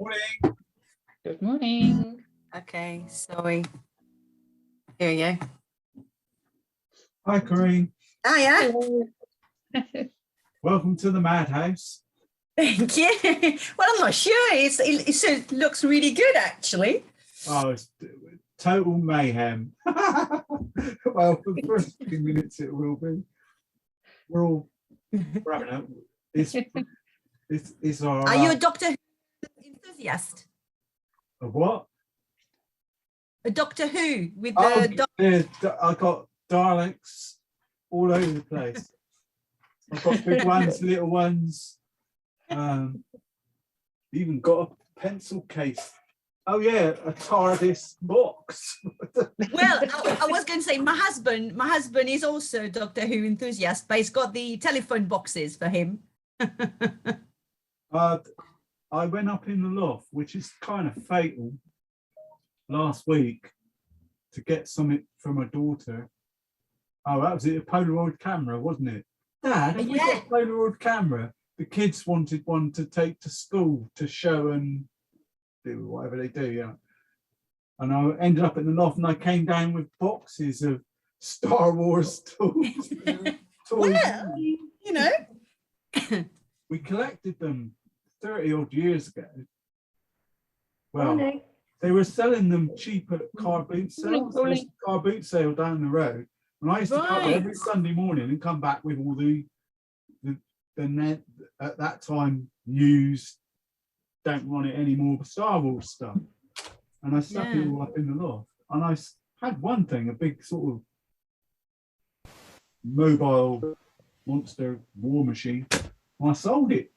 Morning. Good morning. Okay, sorry. Here you go. Hi, Corinne. Hiya. Welcome to the madhouse. Thank you. Well, I'm not sure. It looks really good, actually. Oh, it's total mayhem. Well, for the first few minutes it will be. We're all having out. It's our. Are you a Doctor Who enthusiast? A what? A Doctor Who with Oh, the I got Daleks all over the place. I've got big ones, little ones. Even got a pencil case. Oh yeah, a TARDIS box. Well, I was going to say my husband is also a Doctor Who enthusiast, but he's got the telephone boxes for him. I went up in the loft, which is kind of fatal, last week to get something from my daughter. Oh, that was it, a Polaroid camera, wasn't it? Dad, have we got a Polaroid camera? The kids wanted one to take to school to show and do whatever they do, yeah. And I ended up in the loft and I came down with boxes of Star Wars toys. Well, you know. We collected them 30 odd years ago. Well, they were selling them cheap at car boot sales. There was a car boot sale down the road. And I used to go up every Sunday morning and come back with all the net at that time used, don't want it anymore, Star Wars stuff. And I stuck it all up in the loft. And I had one thing, a big sort of mobile monster war machine. And I sold it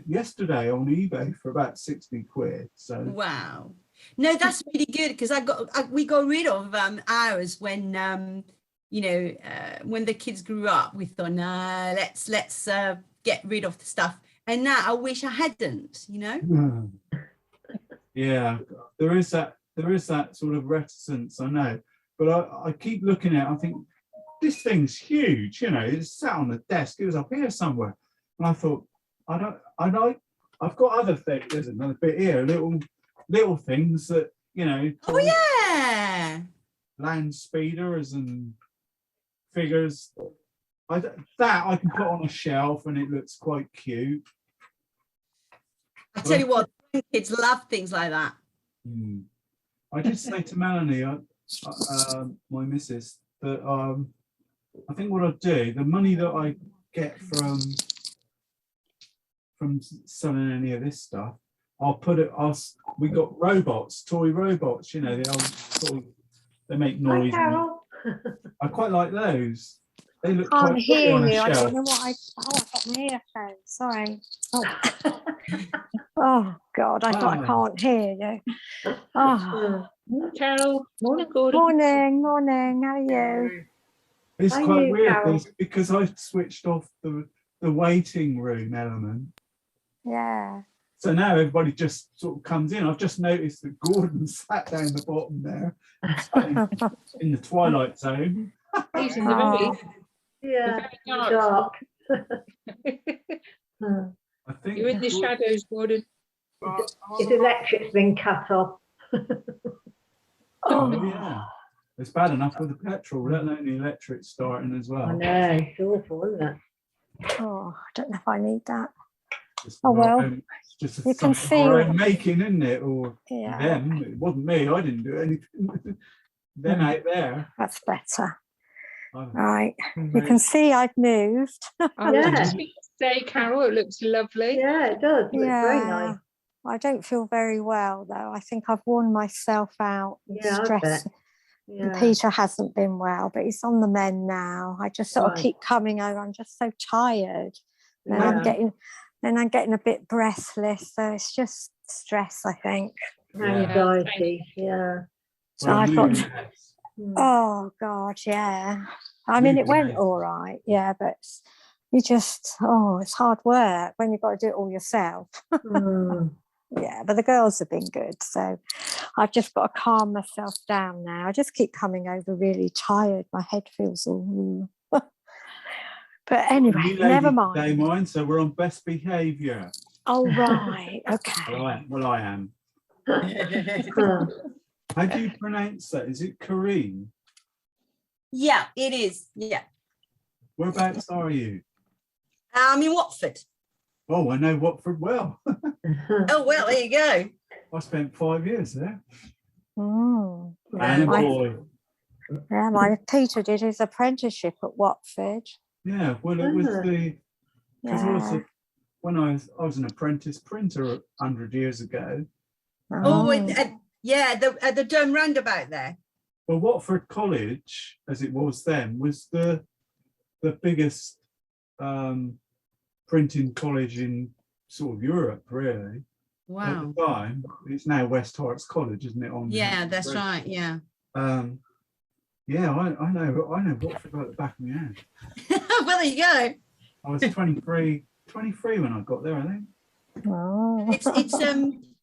yesterday on eBay for about 60 quid. So wow. No, that's really good because we got rid of ours when when the kids grew up. We thought, nah, let's get rid of the stuff. And now I wish I hadn't, you know. Yeah, there is that sort of reticence, I know. But I keep looking at it, I think this thing's huge, you know, it's sat on the desk, it was up here somewhere. And I thought, I've got other things, there's another bit here, little things that, you know. Oh yeah. Land speeders and figures. That I can put on a shelf and it looks quite cute. I tell you what, kids love things like that. I did say to Melanie, my missus, that I think what I'll do, the money that I get from selling any of this stuff, I'll put it. We got robots, toy robots. You know, the old they make noise. I quite like those. They look can't quite hear on a you. shelf. I don't know what I got my earphones. Sorry. Oh God, I thought I can't hear you. Oh. Morning, Carol. Morning, Gordon. Morning. How are you? It's quite weird because I switched off the waiting room element. Yeah. So now everybody just sort of comes in. I've just noticed that Gordon sat down the bottom there in the twilight zone. He's in the very dark. I think you're in the shadows, Gordon. His electric's been cut off. Oh yeah, it's bad enough with the petrol, let alone the electric starting as well. I know, it's awful, isn't it? Oh, I don't know if I need that. It's just you can see our own making, isn't it? Or yeah. them. It wasn't me. I didn't do anything. Them out there. That's better. Right, you can see I've moved. I was just going to say, Carol, it looks lovely. Yeah, it does. It looks very nice. I don't feel very well though. I think I've worn myself out. Stress. And Peter hasn't been well, but he's on the mend now. I just sort of keep coming over. I'm just so tired. And I'm getting a bit breathless. So it's just stress, I think. Anxiety, So I've got oh God, yeah. I mean, it went all right, but you just, it's hard work when you've got to do it all yourself. Yeah, but the girls have been good. So I've just got to calm myself down now. I just keep coming over really tired. My head feels all... But anyway, never mind. So we're on best behaviour. Oh, right. Okay. Well, I am. How do you pronounce that? Is it Kareem? Yeah, it is. Yeah. Whereabouts are you? I'm in Watford. Oh, I know Watford well. Oh, well, there you go. I spent 5 years there. Mm. And My- boy, Yeah, my Peter did his apprenticeship at Watford. yeah. Well, it was the because Yeah. when I was an apprentice printer 100 years ago. Oh, Oh. yeah, the Dome roundabout there. Well, Watford College, as it was then, was the biggest printing college in sort of Europe, really. At Wow. the time, it's now West Harts College, isn't it? Yeah, that's right. Yeah. Yeah, I know Watford like the back of my hand. Well, there you go. I was 23 when I got there, I think. Oh.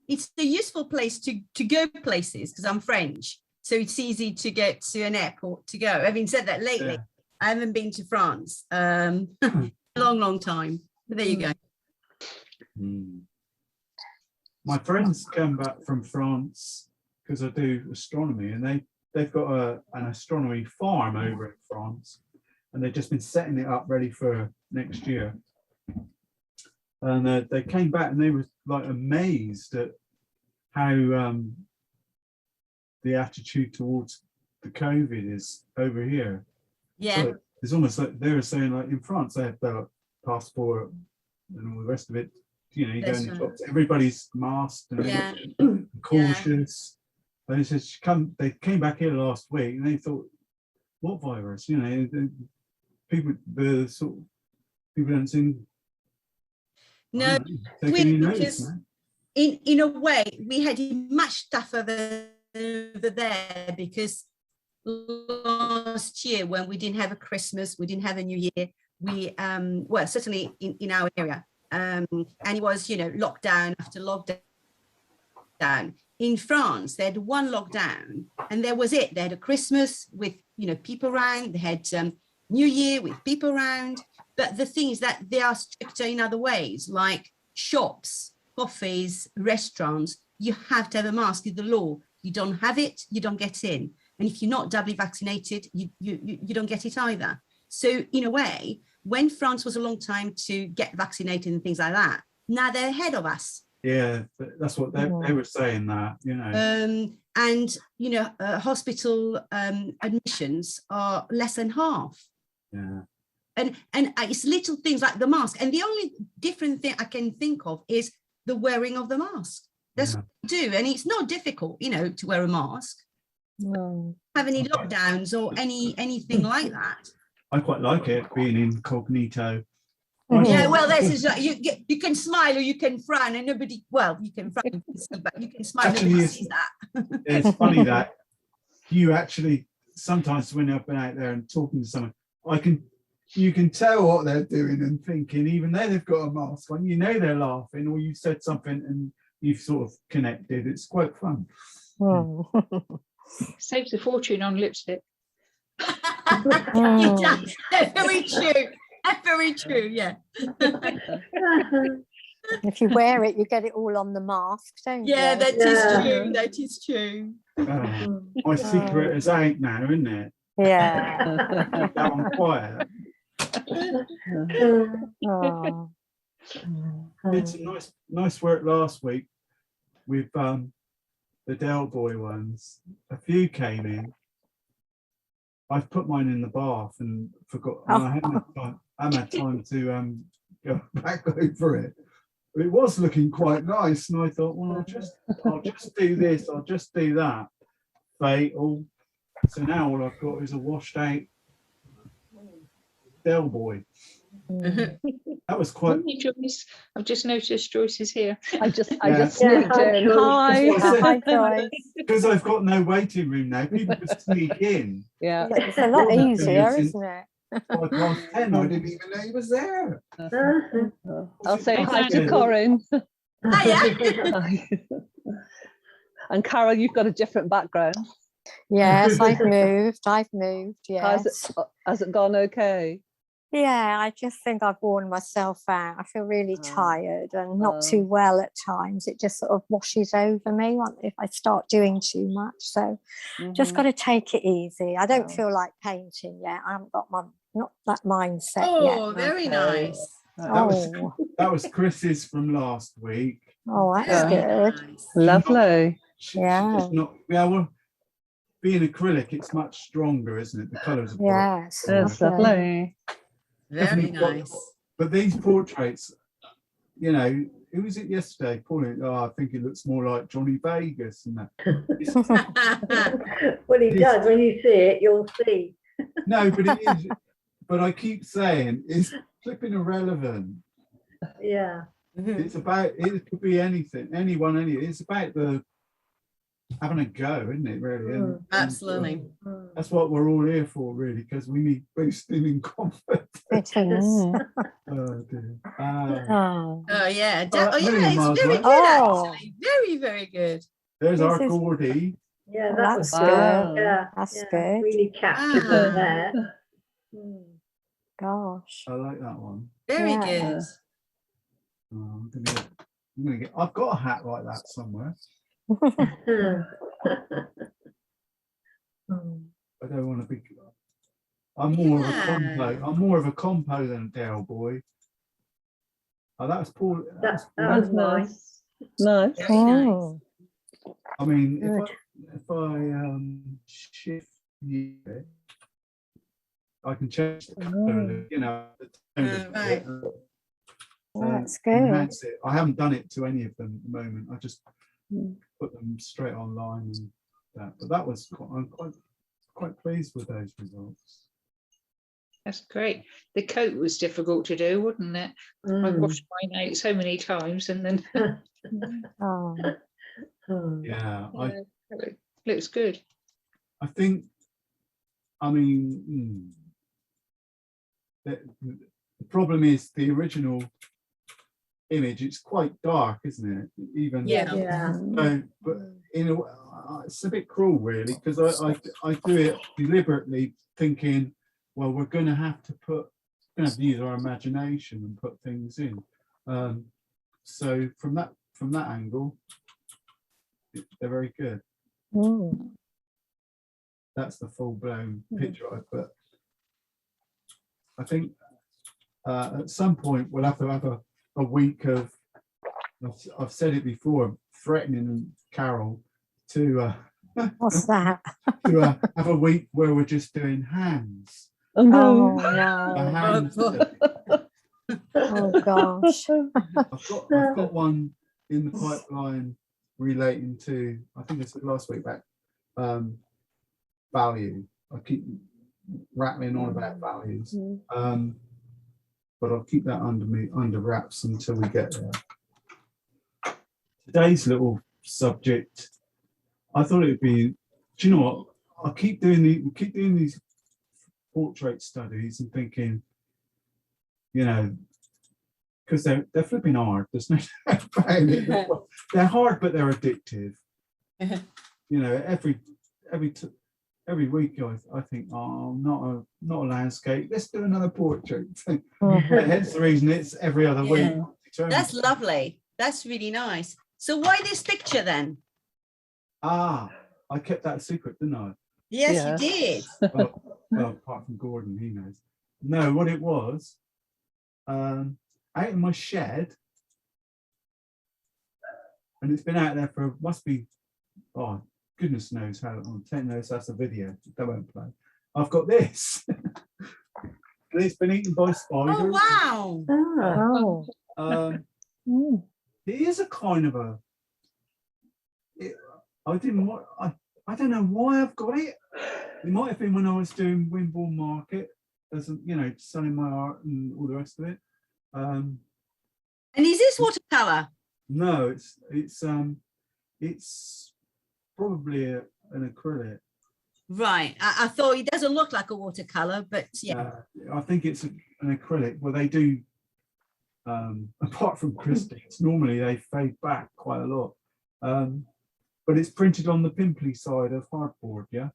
It's a useful place to go places because I'm French, so it's easy to get to an airport to go. Having said that, lately Yeah. I haven't been to France. A long time. But there you go. Mm. My friends came back from France because I do astronomy, and they've got an astronomy farm over in France, and they've just been setting it up ready for next year. And they came back and they were like amazed at how the attitude towards the COVID is over here. Yeah. So it's almost like they were saying, like in France, they have the passport and all the rest of it. You know, you go in the shops, everybody's masked and Yeah. cautious. They said they came back here last week and they thought, what virus? You know, people don't seem. No, taking any notice, because man. in a way we had it much tougher over there because last year when we didn't have a Christmas, we didn't have a New Year, we well, certainly in our area, and it was, you know, lockdown after lockdown. In France, they had one lockdown and there was it. They had a Christmas with, you know, people around, they had New Year with people around. But the thing is that they are stricter in other ways, like shops, coffees, restaurants. You have to have a mask, it's the law. You don't have it, you don't get in. And if you're not doubly vaccinated, you don't get it either. So in a way, when France was a long time to get vaccinated and things like that, now they're ahead of us. Yeah, that's what they were saying, that, you know. And, you know, hospital admissions are less than half. Yeah. And it's little things like the mask. And the only different thing I can think of is the wearing of the mask. That's what we do. And it's not difficult, you know, to wear a mask. No. Have any lockdowns or anything like that. I quite like it, being incognito. Yeah, well, this is you can smile or you can frown, and nobody. Well, you can frown, but you can smile. Actually, nobody sees that. It's funny that you actually sometimes when I've been out there and talking to someone, you can tell what they're doing and thinking, even though they've got a mask on. You know they're laughing, or you said something and you've sort of connected. It's quite fun. Oh. Saves a fortune on lipstick. It does. Very true. Very true. Yeah. If you wear it, you get it all on the mask, don't Yeah, you? that is true. That is true. My secret is out now, isn't it? Yeah. Keep that one quiet. Oh. Did some nice work last week with the Del Boy ones. A few came in. I've put mine in the bath and forgot. And I haven't had time to go back over it. But it was looking quite nice, and I thought, well, I'll just do this. I'll just do that. Fatal. So now all I've got is a washed out Del Boy. That was quite. Morning, Joyce. I've just noticed Joyce is here. I just Yeah, sneaked in. Joyce. Hi. Hi, Joyce. Because I've got no waiting room now, people can sneak in. Yeah. It's a lot Lorna easier, comes in isn't it? 10:05, I didn't even know he was there. I'll say hi to Yeah. Corinne. Hiya. And Carol, you've got a different background. Yes, I've moved. Yes. Has it gone okay? Yeah, I just think I've worn myself out. I feel really Oh. tired and not too well at times. It just sort of washes over me if I start doing too much. So just got to take it easy. I don't feel like painting yet. I haven't got not that mindset yet. Oh, very Okay. nice. That was Chris's from last week. Oh, that's Very good. nice. Lovely. She's not, well, being acrylic, it's much stronger, isn't it? The colours are Yes. That's lovely. lovely. Very nice. But these portraits, you know, who was it yesterday? Pauline, I think it looks more like Johnny Vegas and that. Well, he does. When you see it, you'll see. No, but it is. But I keep saying it's flipping irrelevant. Yeah. It's about, it could be anything, anyone, it's about the having a go, isn't it, really? And Absolutely. that's what we're all here for, really, because we need boosting in confidence. It is. Oh, dear. Oh. Oh yeah. Oh, Yeah, million it's miles very away. good Oh. actually. Very, very good. There's our This is- Gordy. Yeah, Oh, that that's was good. good. Yeah, That's yeah, good. really captured Wow. them there. Gosh. I like that one. Very Yeah. good. Oh, I'm gonna get, I've got a hat like that somewhere. I don't want to be. I'm more of a compo. I'm more of a compo than a Dale boy. Oh, that was Paul. That was Paul. That was mine. Nice. Very nice. Oh. I mean, Good. if I shift it, I can change the colour, you know, the tone of Right. it, That's good. enhance it. I haven't done it to any of them at the moment. I just put them straight online and that. But that was I'm quite pleased with those results. That's great. The coat was difficult to do, wasn't it? I washed mine out so many times and then Oh. Yeah, it looks good. I think. I mean, the problem is the original image. It's quite dark, isn't it? Even Yeah. so, but in a, it's a bit cruel, really, because I do it deliberately, thinking, well, we're going to have to use our imagination and put things in. So from that angle, they're very good. That's the full-blown picture I put. I think at some point we'll have to have a week of, I've said it before, threatening Carol to What's that? to have a week where we're just doing hands. Oh Oh, no. The no. hands. Oh, gosh. I've got one in the pipeline relating to, I think I said last week, about value. I keep rattling on about values, but I'll keep that under wraps until we get there. Today's little subject, I thought it would be, do you know what? I keep doing these portrait studies and thinking, you know, because they're flipping hard. There's no doubt about it. They're hard, but they're addictive. You know, every week I think, oh, not a landscape. Let's do another portrait. Hence the reason it's every other week. That's lovely. That's really nice. So why this picture then? I kept that secret, didn't I? Yes, Yeah. you did. Well, apart from Gordon, he knows. No, what it was, out in my shed, and it's been out there for, must be, oh, goodness knows how long. 10 knows that's a video. That won't play. I've got this. And it's been eaten by spiders. Oh wow. Oh. It is a kind of a. I don't know why I've got it. It might have been when I was doing Wimborne Market, as you know, selling my art and all the rest of it. And is this watercolor? No, it's probably an acrylic. Right. I thought it doesn't look like a watercolor, but yeah. I think it's an acrylic. Well, they do. Apart from Christie's, normally they fade back quite a lot. But it's printed on the pimply side of hardboard, yeah.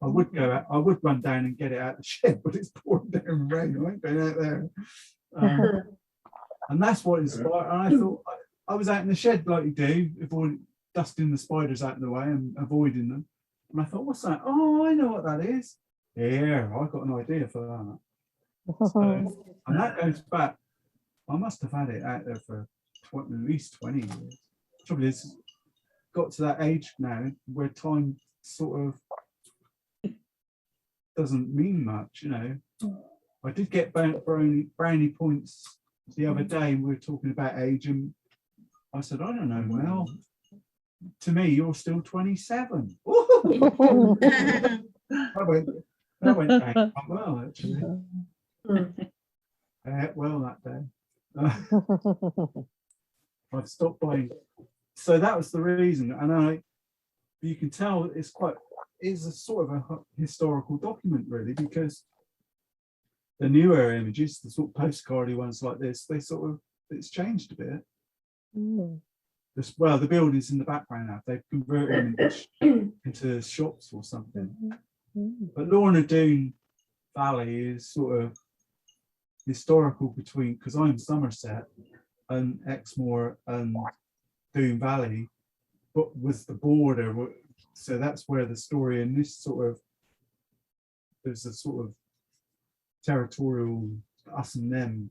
I would go out, I would run down and get it out of the shed, but it's pouring down rain. I ain't going out there. And that's what inspired. And I thought I was out in the shed like you do, dusting the spiders out of the way and avoiding them. And I thought, what's that? Oh, I know what that is. Yeah, I got an idea for that. So, and that goes back. I must have had it out there for at least 20 years. Trouble is, got to that age now where time sort of doesn't mean much, you know. I did get brownie points the other day. We were talking about age, and I said, I don't know, Mel. To me, you're still 27. That went down quite well, actually. I ate well that day. I've stopped buying. So that was the reason, and you can tell it's a sort of a historical document, really, because the newer images, the sort of postcardy ones like this, it's changed a bit. Well, the buildings in the background now, they've converted them into shops or something. But Lorna Doone Valley is sort of historical between, because I'm Somerset and Exmoor and Doone Valley, but was the border. So that's where the story in this there's a sort of territorial us and them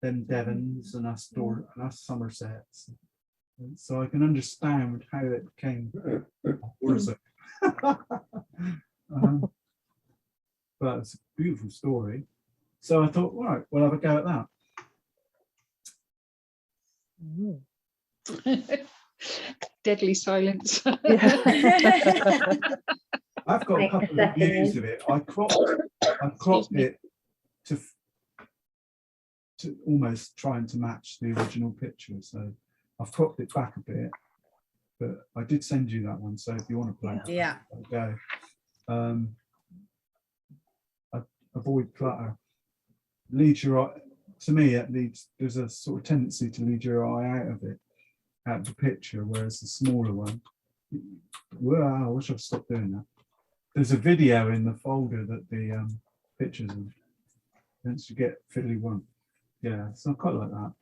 Devons and us Somersets. And so I can understand how it became but it's a beautiful story. So I thought, all right, we'll have a go at that. Deadly silence. I've got a couple of views of it. I cropped it to almost trying to match the original picture. So I've cropped it back a bit, but I did send you that one. So if you want to play, Yeah. go. Avoid clutter. Lead your eye. To me, it leads. There's a sort of tendency to lead your eye out of the picture, whereas the smaller one. Well, I wish I'd stopped doing that. There's a video in the folder that the pictures of. Once you get fiddly one, yeah. So I quite like that.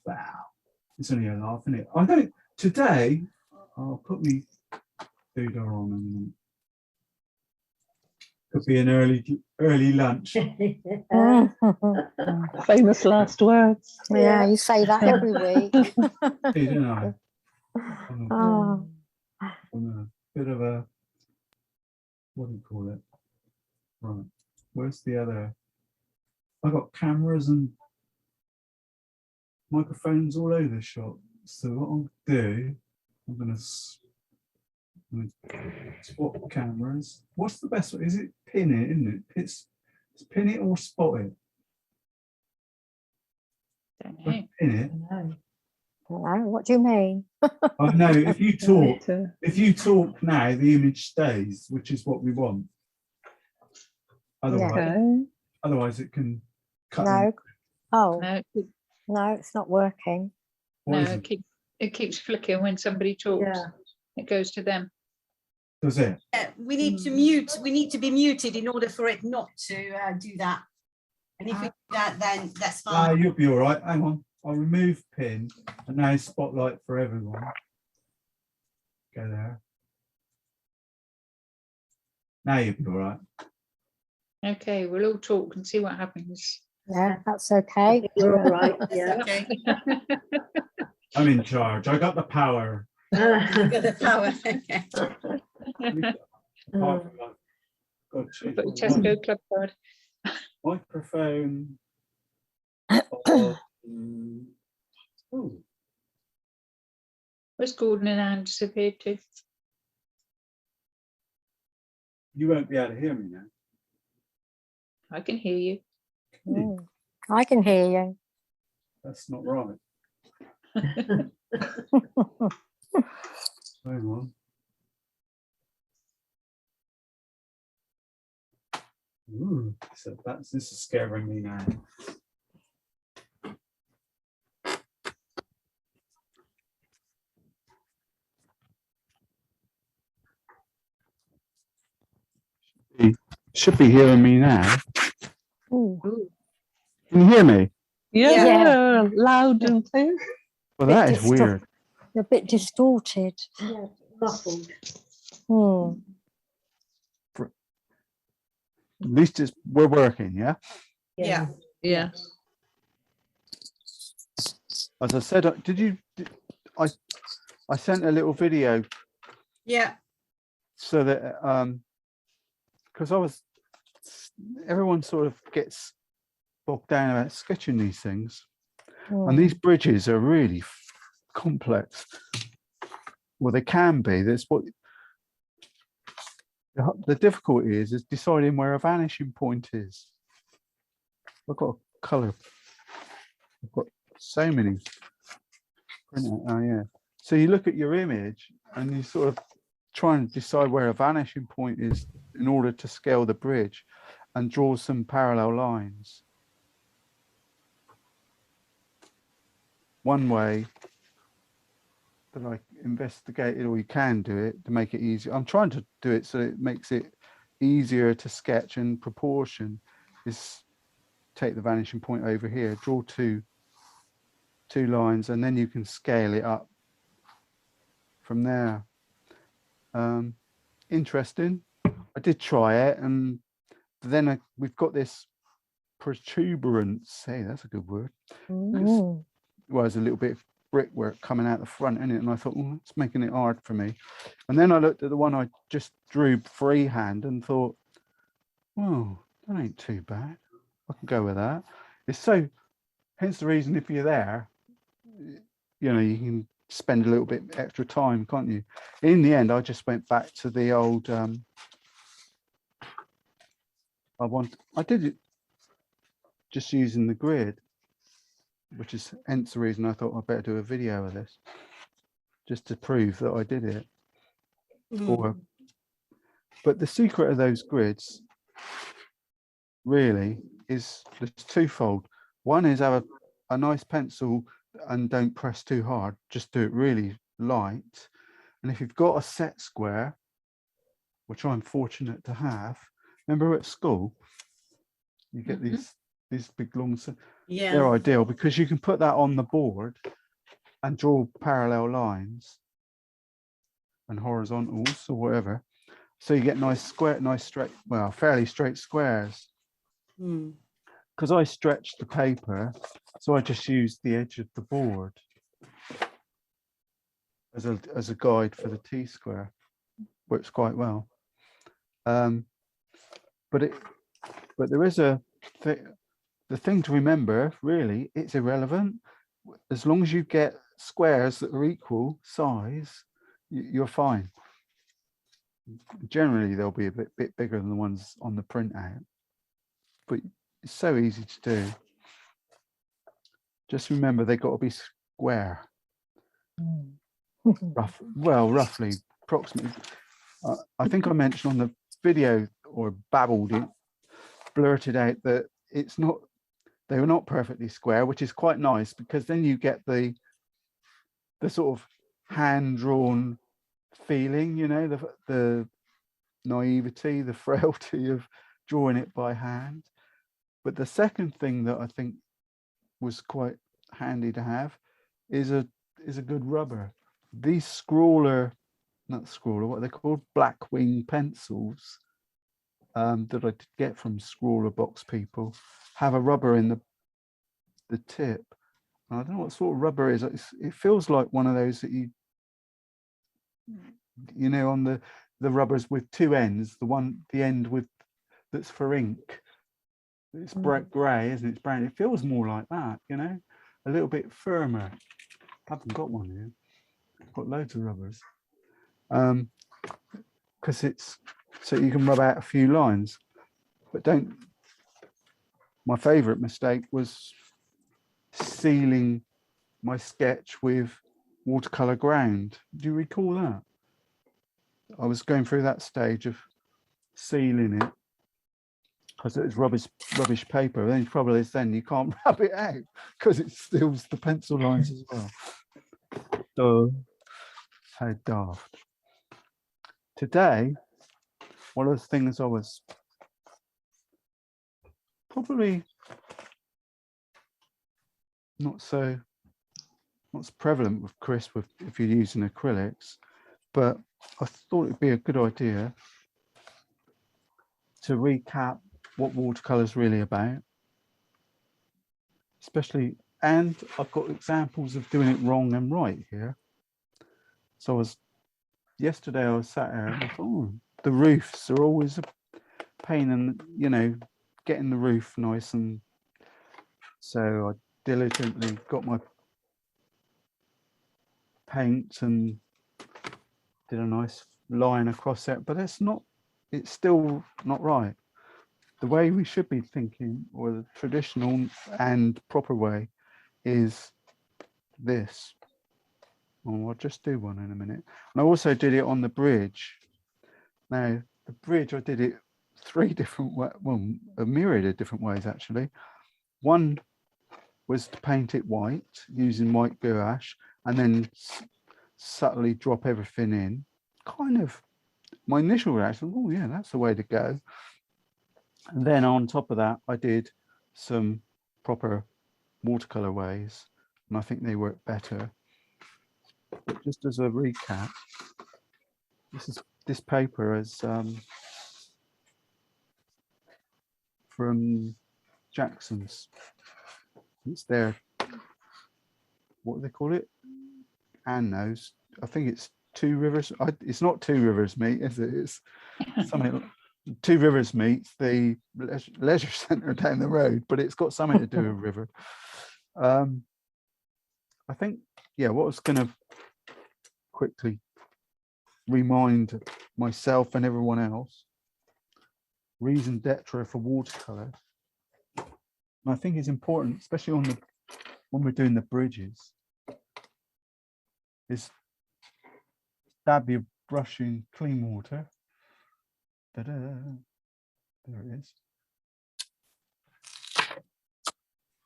Wow, it's only a laugh, isn't it? I don't. Today, I'll put me doodah on in a minute. Could be an early lunch. Famous last words. Yeah, you say that every week. Didn't I? Oh. On a bit of a, what do you call it? Right, where's the other? I got cameras and microphones all over the shop. So what I'll do, I'm gonna swap cameras. What's the best way? Is it pin it, isn't it? It's pin it or spot it. Don't know. Pin it. Hello, what do you mean? I know if you talk now, the image stays, which is what we want. Otherwise it can cut. No. Oh, No, no, it's not working. What is no, it keeps flicking when somebody talks. Yeah. It goes to them. Does it? We need to mute. We need to be muted in order for it not to do that. And if we do that, then that's fine. You'll be all right. Hang on. I'll remove pin and now spotlight for everyone. Go there. Now you'll be all right. Okay, we'll all talk and see what happens. Yeah, that's okay. You're all right. Yeah. Okay. I'm in charge. I got the power. Got the power. Okay. Apart from that, got to Put your Tesco club card. microphone. Oh, Where's Gordon and Anne disappeared to? you won't be able to hear me now. I can hear you. I can hear you. That's not right. Hang on. Ooh, so this is scaring me now. should be hearing me now. Ooh. Can you hear me? Yeah, Yeah. loud and clear. Well, Bit that is distor- weird. A bit distorted. Yeah, muffled. Hmm. At least we're working, yeah? Yeah. Yeah. As I said, I sent a little video Yeah. so that because everyone sort of gets bogged down about sketching these things, and these bridges are really complex. Well, they can be. That's what the difficulty is deciding where a vanishing point is. I've got a colour. I've got so many. Oh yeah. So you look at your image and you sort of try and decide where a vanishing point is in order to scale the bridge and draw some parallel lines. One way that I investigated, or you can do it to make it easier. I'm trying to do it so it makes it easier to sketch and proportion, is take the vanishing point over here, draw two lines, and then you can scale it up from there. Interesting. I did try it, and then we've got this protuberance. Hey, that's a good word. Well, there's a little bit of brickwork coming out the front, isn't it? And I thought, oh, it's making it hard for me. And then I looked at the one I just drew freehand and thought, oh, that ain't too bad. I can go with that. It's so, hence the reason if you're there, you know, you can spend a little bit extra time, can't you? In the end, I just went back to the old, I did it just using the grid, which is hence the reason I thought I'd better do a video of this, just to prove that I did it. But the secret of those grids really is just twofold. One is have a nice pencil and don't press too hard, just do it really light. And if you've got a set square, which I'm fortunate to have, remember at school, you get these big long, they're ideal because you can put that on the board and draw parallel lines and horizontals or whatever. So you get nice square, nice straight, well, fairly straight squares. Because I stretched the paper, so I just used the edge of the board as a guide for the T-square. Works quite well. But there is the thing to remember, really, it's irrelevant. As long as you get squares that are equal size, you're fine. Generally, they'll be a bit bigger than the ones on the printout, but it's so easy to do. Just remember, they've got to be square. Roughly, approximately. I think I mentioned on the video, or babbled it, blurted out that they were not perfectly square, which is quite nice because then you get the sort of hand-drawn feeling, you know, the naivety, the frailty of drawing it by hand. But the second thing that I think was quite handy to have is a good rubber. These what are they called? Blackwing pencils that I did get from Scrawler Box people have a rubber in the tip. I don't know what sort of rubber it is. It feels like one of those that you know, on the rubbers with two ends, the end with that's for ink. It's bright grey, isn't it? It's brown. It feels more like that, you know, a little bit firmer. I haven't got one here. I've got loads of rubbers. Because it's so you can rub out a few lines, but don't. My favourite mistake was sealing my sketch with watercolour ground. Do you recall that? I was going through that stage of sealing it because it was rubbish paper. Then the trouble is, then you can't rub it out because it steals the pencil lines as well. So how daft. Today, one of the things I was probably not so prevalent with Chris if you're using acrylics, but I thought it'd be a good idea to recap what watercolor is really about, especially, and I've got examples of doing it wrong and right here. So yesterday I was sat there and I thought, oh, the roofs are always a pain, and you know, getting the roof nice, and so I diligently got my paint and did a nice line across it, but it's still not right. The way we should be thinking, or the traditional and proper way, is this. Oh, I'll just do one in a minute. And I also did it on the bridge. Now, the bridge, I did it 3 different ways, well, a myriad of different ways actually. One was to paint it white using white gouache and then subtly drop everything in. Kind of my initial reaction, oh yeah, that's the way to go. And then on top of that, I did some proper watercolor ways, and I think they work better. But just as a recap, this paper is from Jackson's. It's their, what do they call it? Anne knows. I think it's Two Rivers. It's not Two Rivers Meet, is it? It's something. Two Rivers meets the leisure centre down the road, but it's got something to do with river. I think, yeah, what I was going to quickly remind myself and everyone else, reason d'etre for watercolour. And I think it's important, especially when we're doing the bridges, is dab your brush in clean water. Ta-da. There it is.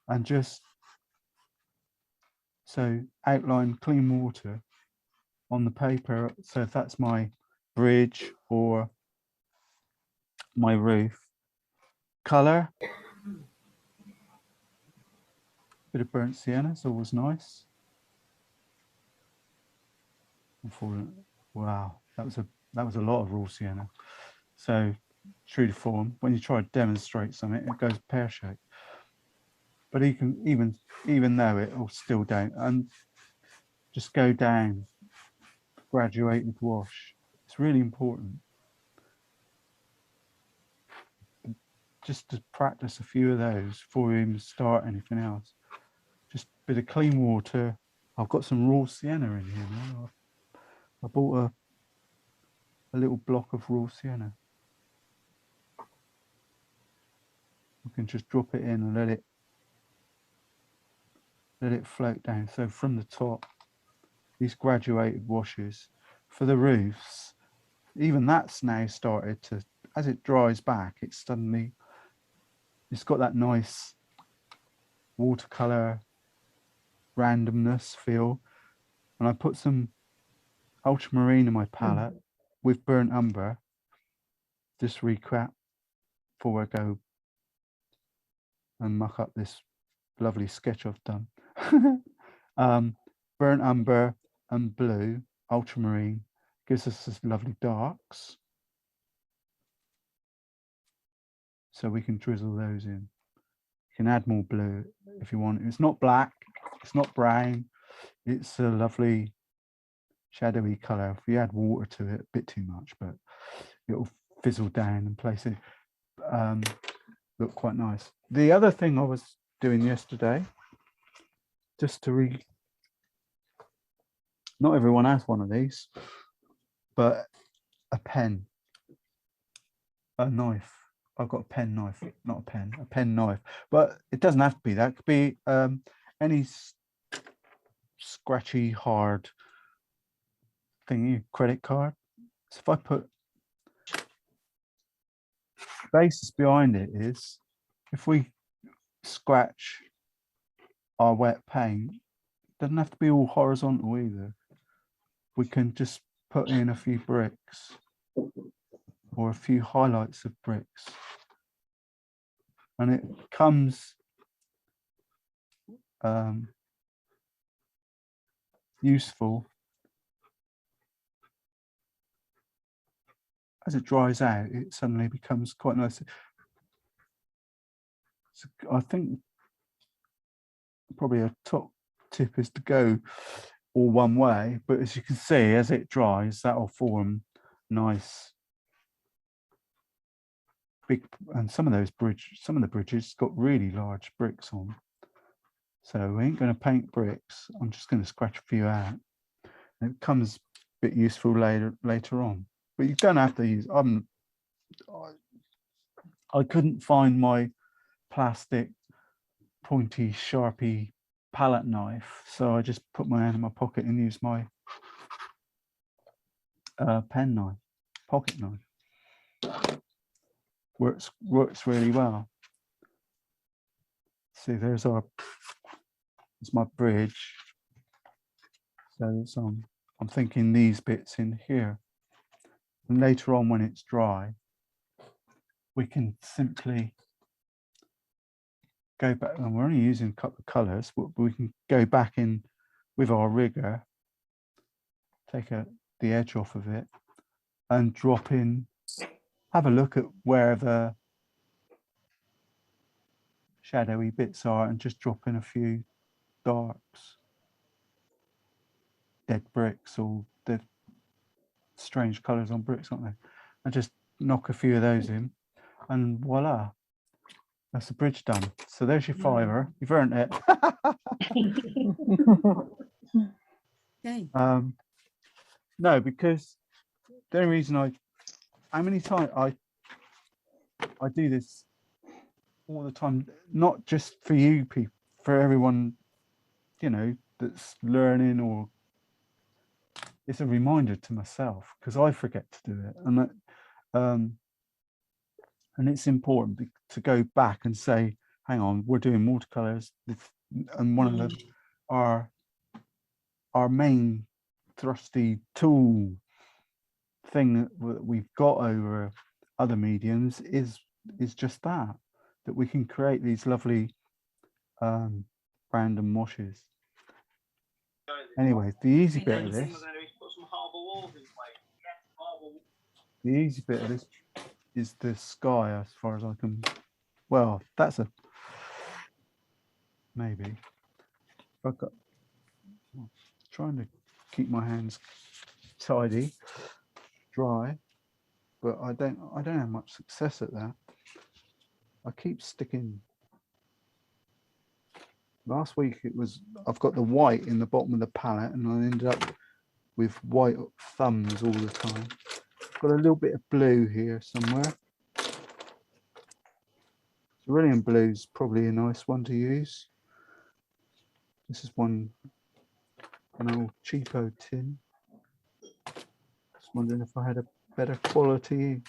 And just so outline clean water on the paper. So if that's my bridge or my roof, color, bit of burnt sienna is always nice. Wow, that was a lot of raw sienna. So true to form, when you try to demonstrate something, it goes pear-shaped. But you can even though it will still down, and just go down, graduated wash. It's really important. Just to practice a few of those before we even start anything else. Just a bit of clean water. I've got some raw sienna in here now. I bought a little block of raw sienna. We can just drop it in and let it float down. So from the top, these graduated washes for the roofs, even that's now started to, as it dries back, it's got that nice watercolor randomness feel. And I put some ultramarine in my palette with burnt umber, just recap before I go and muck up this lovely sketch I've done. Burnt umber and blue, ultramarine, gives us this lovely darks. So we can drizzle those in. You can add more blue if you want. It's not black, it's not brown, it's a lovely shadowy color. If you add water to it, a bit too much, but it'll fizzle down and place it, look quite nice. The other thing I was doing yesterday, just to not everyone has one of these, but a pen, a knife. I've got a pen knife, not a pen, a pen knife, but it doesn't have to be that. It could be any scratchy, hard thingy, credit card. So if I put basis behind it is, if we scratch our wet paint, it doesn't have to be all horizontal either. We can just put in a few bricks or a few highlights of bricks. and it becomes useful as it dries out. It suddenly becomes quite nice. So I think probably a top tip is to go all one way, but as you can see, as it dries, that will form nice big, and some of the bridges got really large bricks on. So we ain't going to paint bricks. I'm just going to scratch a few out. And it becomes a bit useful later on. But you don't have to use. I couldn't find my plastic pointy Sharpie palette knife, so I just put my hand in my pocket and used my pen knife, pocket knife. Works really well. See, there's my bridge. So it's I'm thinking these bits in here. And later on, when it's dry, we can simply go back, and we're only using a couple of colors, but we can go back in with our rigger, take the edge off of it, and drop in, have a look at where the shadowy bits are, and just drop in a few darks, dead bricks, or the strange colors on bricks, aren't they? And just knock a few of those in, and voila, that's the bridge done. So there's your fiver. You've earned it. Okay. No, because the only reason how many times I do this all the time, not just for you people, for everyone, you know, that's learning, or it's a reminder to myself, because I forget to do it, and it's important to go back and say, hang on, we're doing watercolors, and one of them, our main thrusty tool thing that we've got over other mediums is just that we can create these lovely random washes. Anyway, the easy bit of this is the sky, as far as I can. Well, that's a maybe. I've got trying to keep my hands tidy, dry, but I don't have much success at that. I keep sticking. Last week I've got the white in the bottom of the palette, and I ended up with white thumbs all the time. Got a little bit of blue here somewhere. Cerulean blue's probably a nice one to use. This is an old cheapo tin. Just wondering if I had a better quality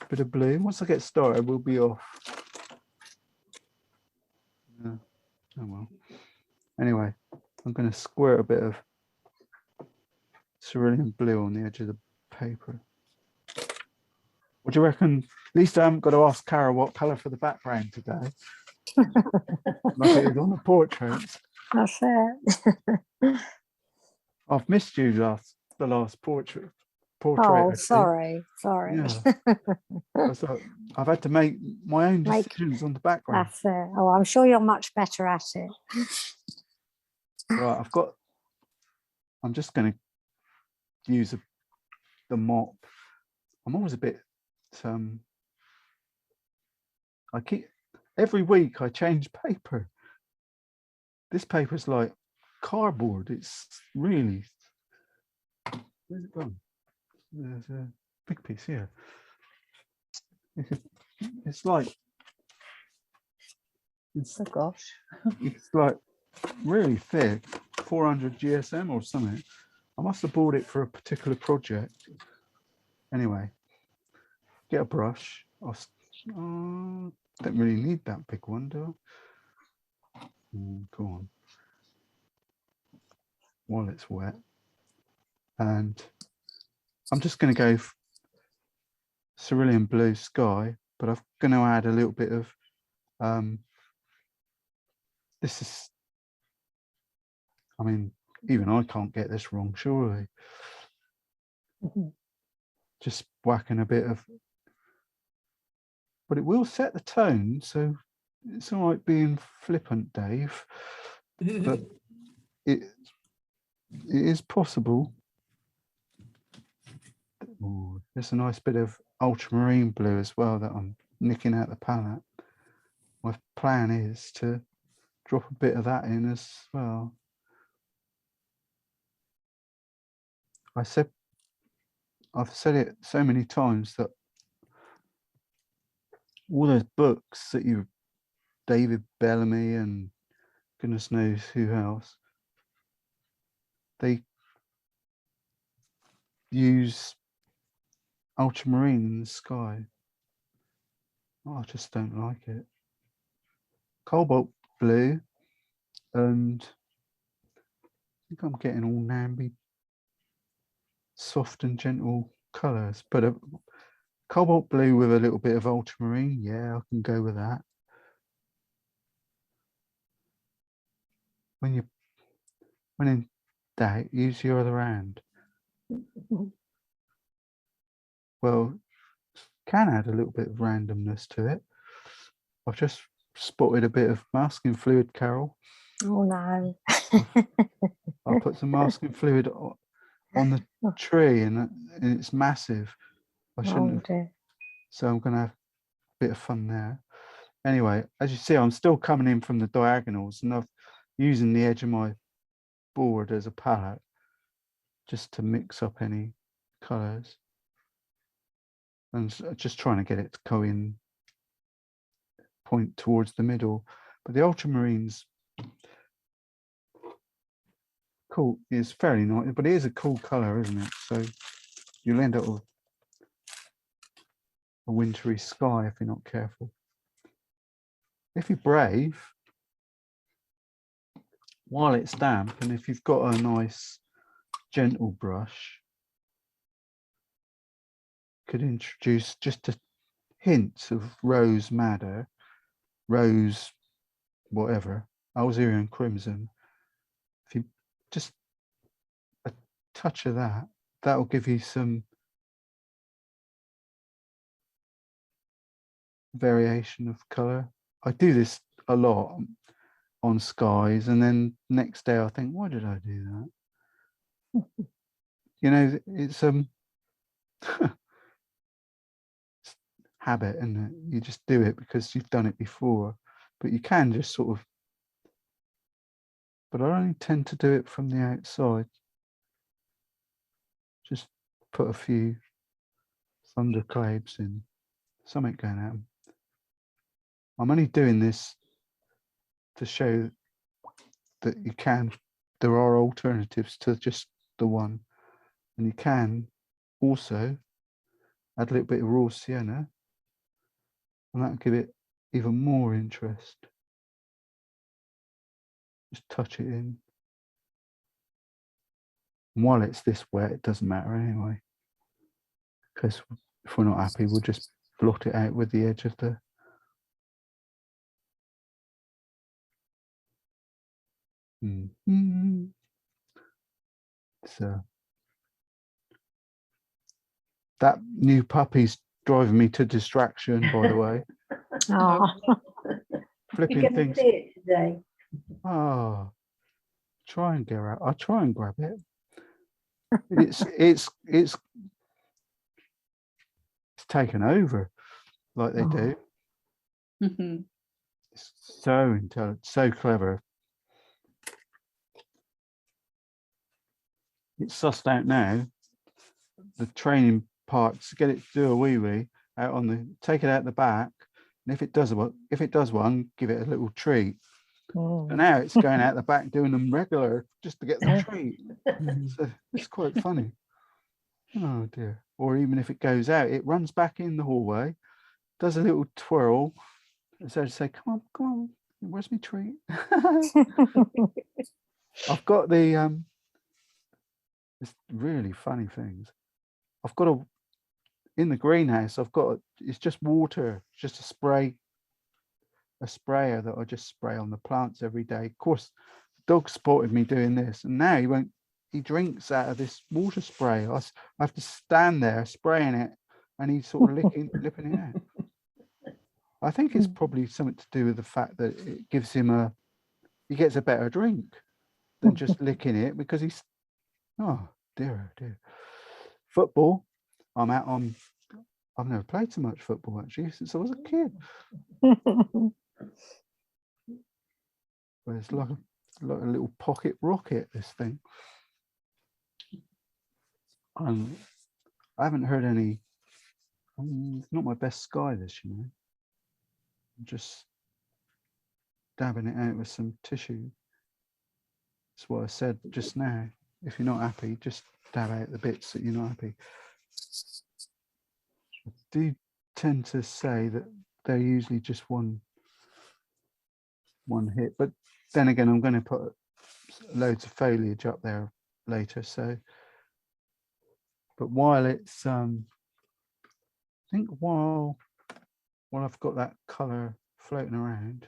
bit of blue. Once I get started, we'll be off. Yeah. Oh well. Anyway, I'm going to squirt a bit of cerulean blue on the edge of the paper. What do you reckon? At least I haven't got to ask Cara what colour for the background today. Like it is on the portrait. That's it. I've missed you the last portrait. Oh, Actually. sorry. Yeah. I've had to make my own decisions on the background. That's it. Oh, I'm sure you're much better at it. Right, I'm just going to use the mop. I'm always a bit, every week I change paper. This paper's like cardboard. It's really, where's it gone? There's a big piece here. It's like, Oh gosh. it's like really thick, 400 GSM or something. I must have bought it for a particular project. Anyway, get a brush. Don't really need that big one, do I? Go on. While it's wet. And I'm just going to go cerulean blue sky, but I'm going to add a little bit of This is, I mean, even I can't get this wrong, surely. Just whacking a bit of, but it will set the tone, so it's all right being flippant, Dave, but it is possible. Ooh, there's a nice bit of ultramarine blue as well that I'm nicking out the palette. My plan is to drop a bit of that in as well. I've said it so many times that all those books that David Bellamy and goodness knows who else, they use ultramarine in the sky. Oh, I just don't like it. Cobalt blue, and I think I'm getting all namby, soft and gentle colours, but a cobalt blue with a little bit of ultramarine, yeah, I can go with that. When in doubt, use your other hand. Well, can add a little bit of randomness to it. I've just spotted a bit of masking fluid, Carol. Oh no. I put some masking fluid on the tree, and it's massive. I shouldn't have, so I'm going to have a bit of fun there. Anyway, as you see, I'm still coming in from the diagonals, and I'm using the edge of my board as a palette just to mix up any colours, and just trying to get it to go in, point towards the middle. But the ultramarines, cool, is fairly nice, but it is a cool colour, isn't it? So you'll end up with a wintry sky if you're not careful. If you're brave, while it's damp, and if you've got a nice gentle brush, could introduce just a hint of rose madder, rose whatever, Algerian crimson. If you just a touch of that, that'll give you some variation of colour. I do this a lot on skies, and then next day I think, why did I do that? You know, it's habit, and you just do it because you've done it before, but you can just sort of, but I only tend to do it from the outside. Just put a few thunderclouds in, something going at them. I'm only doing this to show that there are alternatives to just the one, and you can also add a little bit of raw sienna, and that'll give it even more interest. Just touch it in. And while it's this wet, it doesn't matter anyway, because if we're not happy, we'll just blot it out with the edge of the So that new puppy's driving me to distraction, by the way. Oh. Flipping You're going things. to see it today. Oh, try and get out. I'll try and grab it. It's taken over like they do. It's so intelligent, so clever. It's sussed out now the training parts, get it to do a wee out on the, take it out the back, and if it does one, give it a little treat. And now it's going out the back doing them regular just to get the treat. So it's quite funny. Oh dear. Or even if it goes out, it runs back in the hallway, does a little twirl, and so to say, come on, where's my treat? I've got the it's really funny things. I've got in the greenhouse, it's just water, just a spray a sprayer that I just spray on the plants every day. Of course, the dog spotted me doing this, and now he drinks out of this water spray. I have to stand there spraying it, and he's sort of lipping it out. I think it's probably something to do with the fact that it gives him he gets a better drink than just licking it, because he's, oh dear, oh dear. Football, I've never played so much football actually since I was a kid. But it's like a little pocket rocket, this thing. I haven't heard any. It's not my best sky, this, you know. I'm just dabbing it out with some tissue. That's what I said just now. If you're not happy, just dab out the bits that you're not happy. I do tend to say that they're usually just one hit, but then again, I'm going to put loads of foliage up there later. So, but while it's, I think while I've got that colour floating around,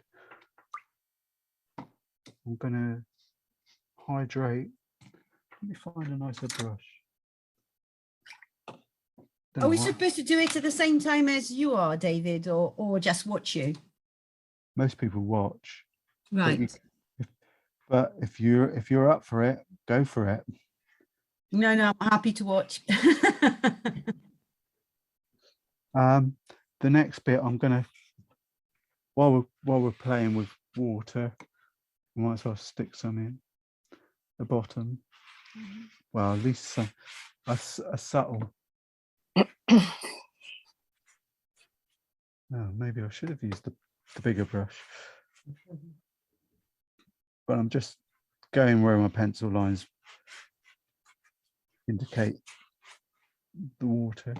I'm going to hydrate. Let me find a nicer brush. Are we supposed to do it at the same time as you are, David, or just watch you? Most people watch. Right. But if you're up for it, go for it. No, I'm happy to watch. The next bit, I'm gonna, while we're playing with water, we might as well stick some in the bottom. Well, at least some a subtle. Oh, maybe I should have used the bigger brush. But I'm just going where my pencil lines indicate the water,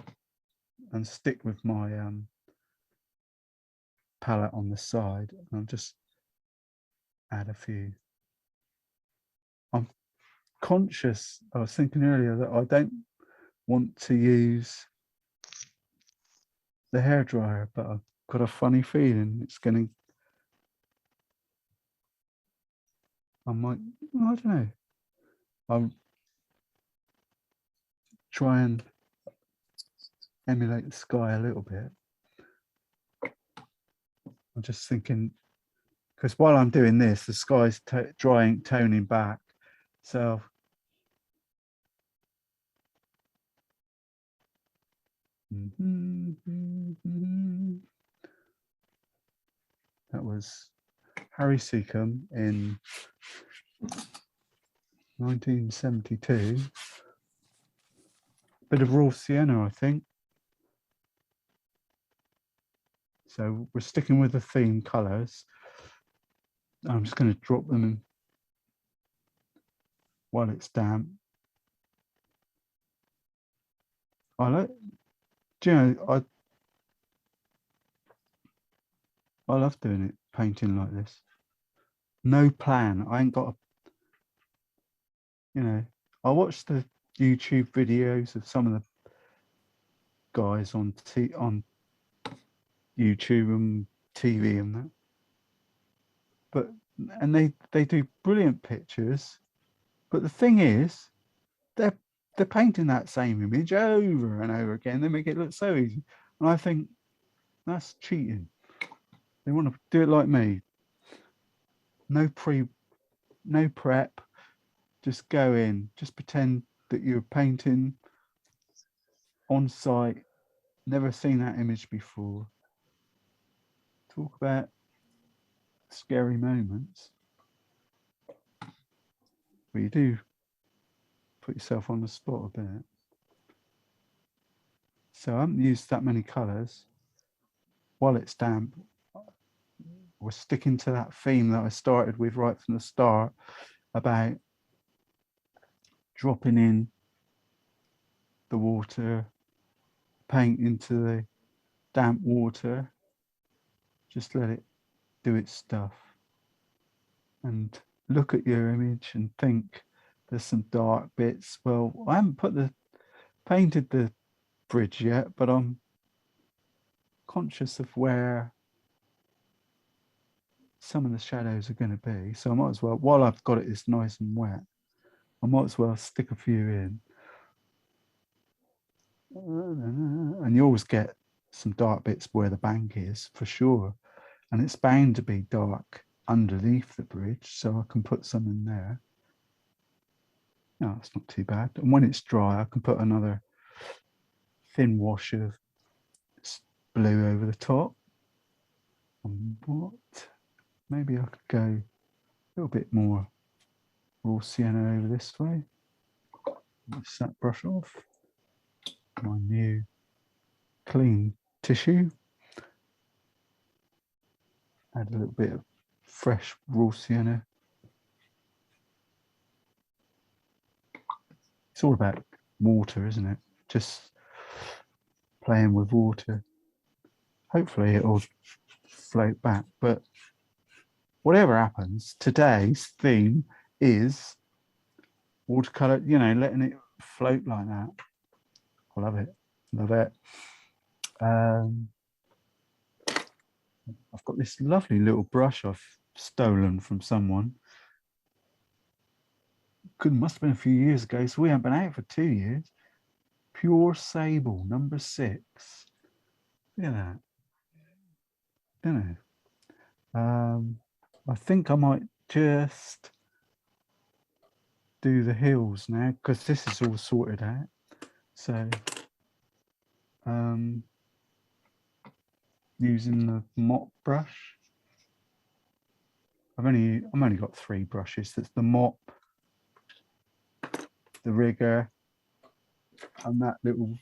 and stick with my palette on the side, and I'll just add a few. I'm conscious, I was thinking earlier, that I don't want to use the hairdryer, but I've got a funny feeling it's going to, I don't know, I'll try and emulate the sky a little bit. I'm just thinking, because while I'm doing this, the sky's toning back. So that was Harry Seacombe in 1972. Bit of raw sienna, I think. So we're sticking with the theme colours. I'm just going to drop them in while it's damp. Do you know, I love doing it, painting like this. No plan. I ain't got I watched the YouTube videos of some of the guys on YouTube and TV and that. And they do brilliant pictures. But the thing is, they're painting that same image over and over again. They make it look so easy. And I think that's cheating. They want to do it like me. No prep. Just go in. Just pretend that you're painting on site. Never seen that image before. Talk about scary moments. Well, you do put yourself on the spot a bit. So I haven't used that many colours. While it's damp, we're sticking to that theme that I started with right from the start about dropping in the water, paint into the damp water, just let it do its stuff, and look at your image and think there's some dark bits. Well, I haven't painted the bridge yet, but I'm conscious of where some of the shadows are going to be. So I might as well, while I've got it this nice and wet, I might as well stick a few in. And you always get some dark bits where the bank is for sure. And it's bound to be dark underneath the bridge, so I can put some in there. No, it's not too bad. And when it's dry, I can put another thin wash of blue over the top. And what? Maybe I could go a little bit more raw sienna over this way. Let's that brush off. My new clean tissue. Add a little bit of fresh raw sienna. It's all about water, isn't it? Just playing with water. Hopefully it'll float back, but whatever happens, today's theme is watercolor, you know, letting it float like that. I love it. Love it. I've got this lovely little brush I've stolen from someone. Must have been a few years ago, so we haven't been out for 2 years. Pure Sable, number 6. Look at that. Don't know. I think I might just do the hills now because this is all sorted out. So using the mop brush. I've only got 3 brushes. That's the mop, the rigger, and that little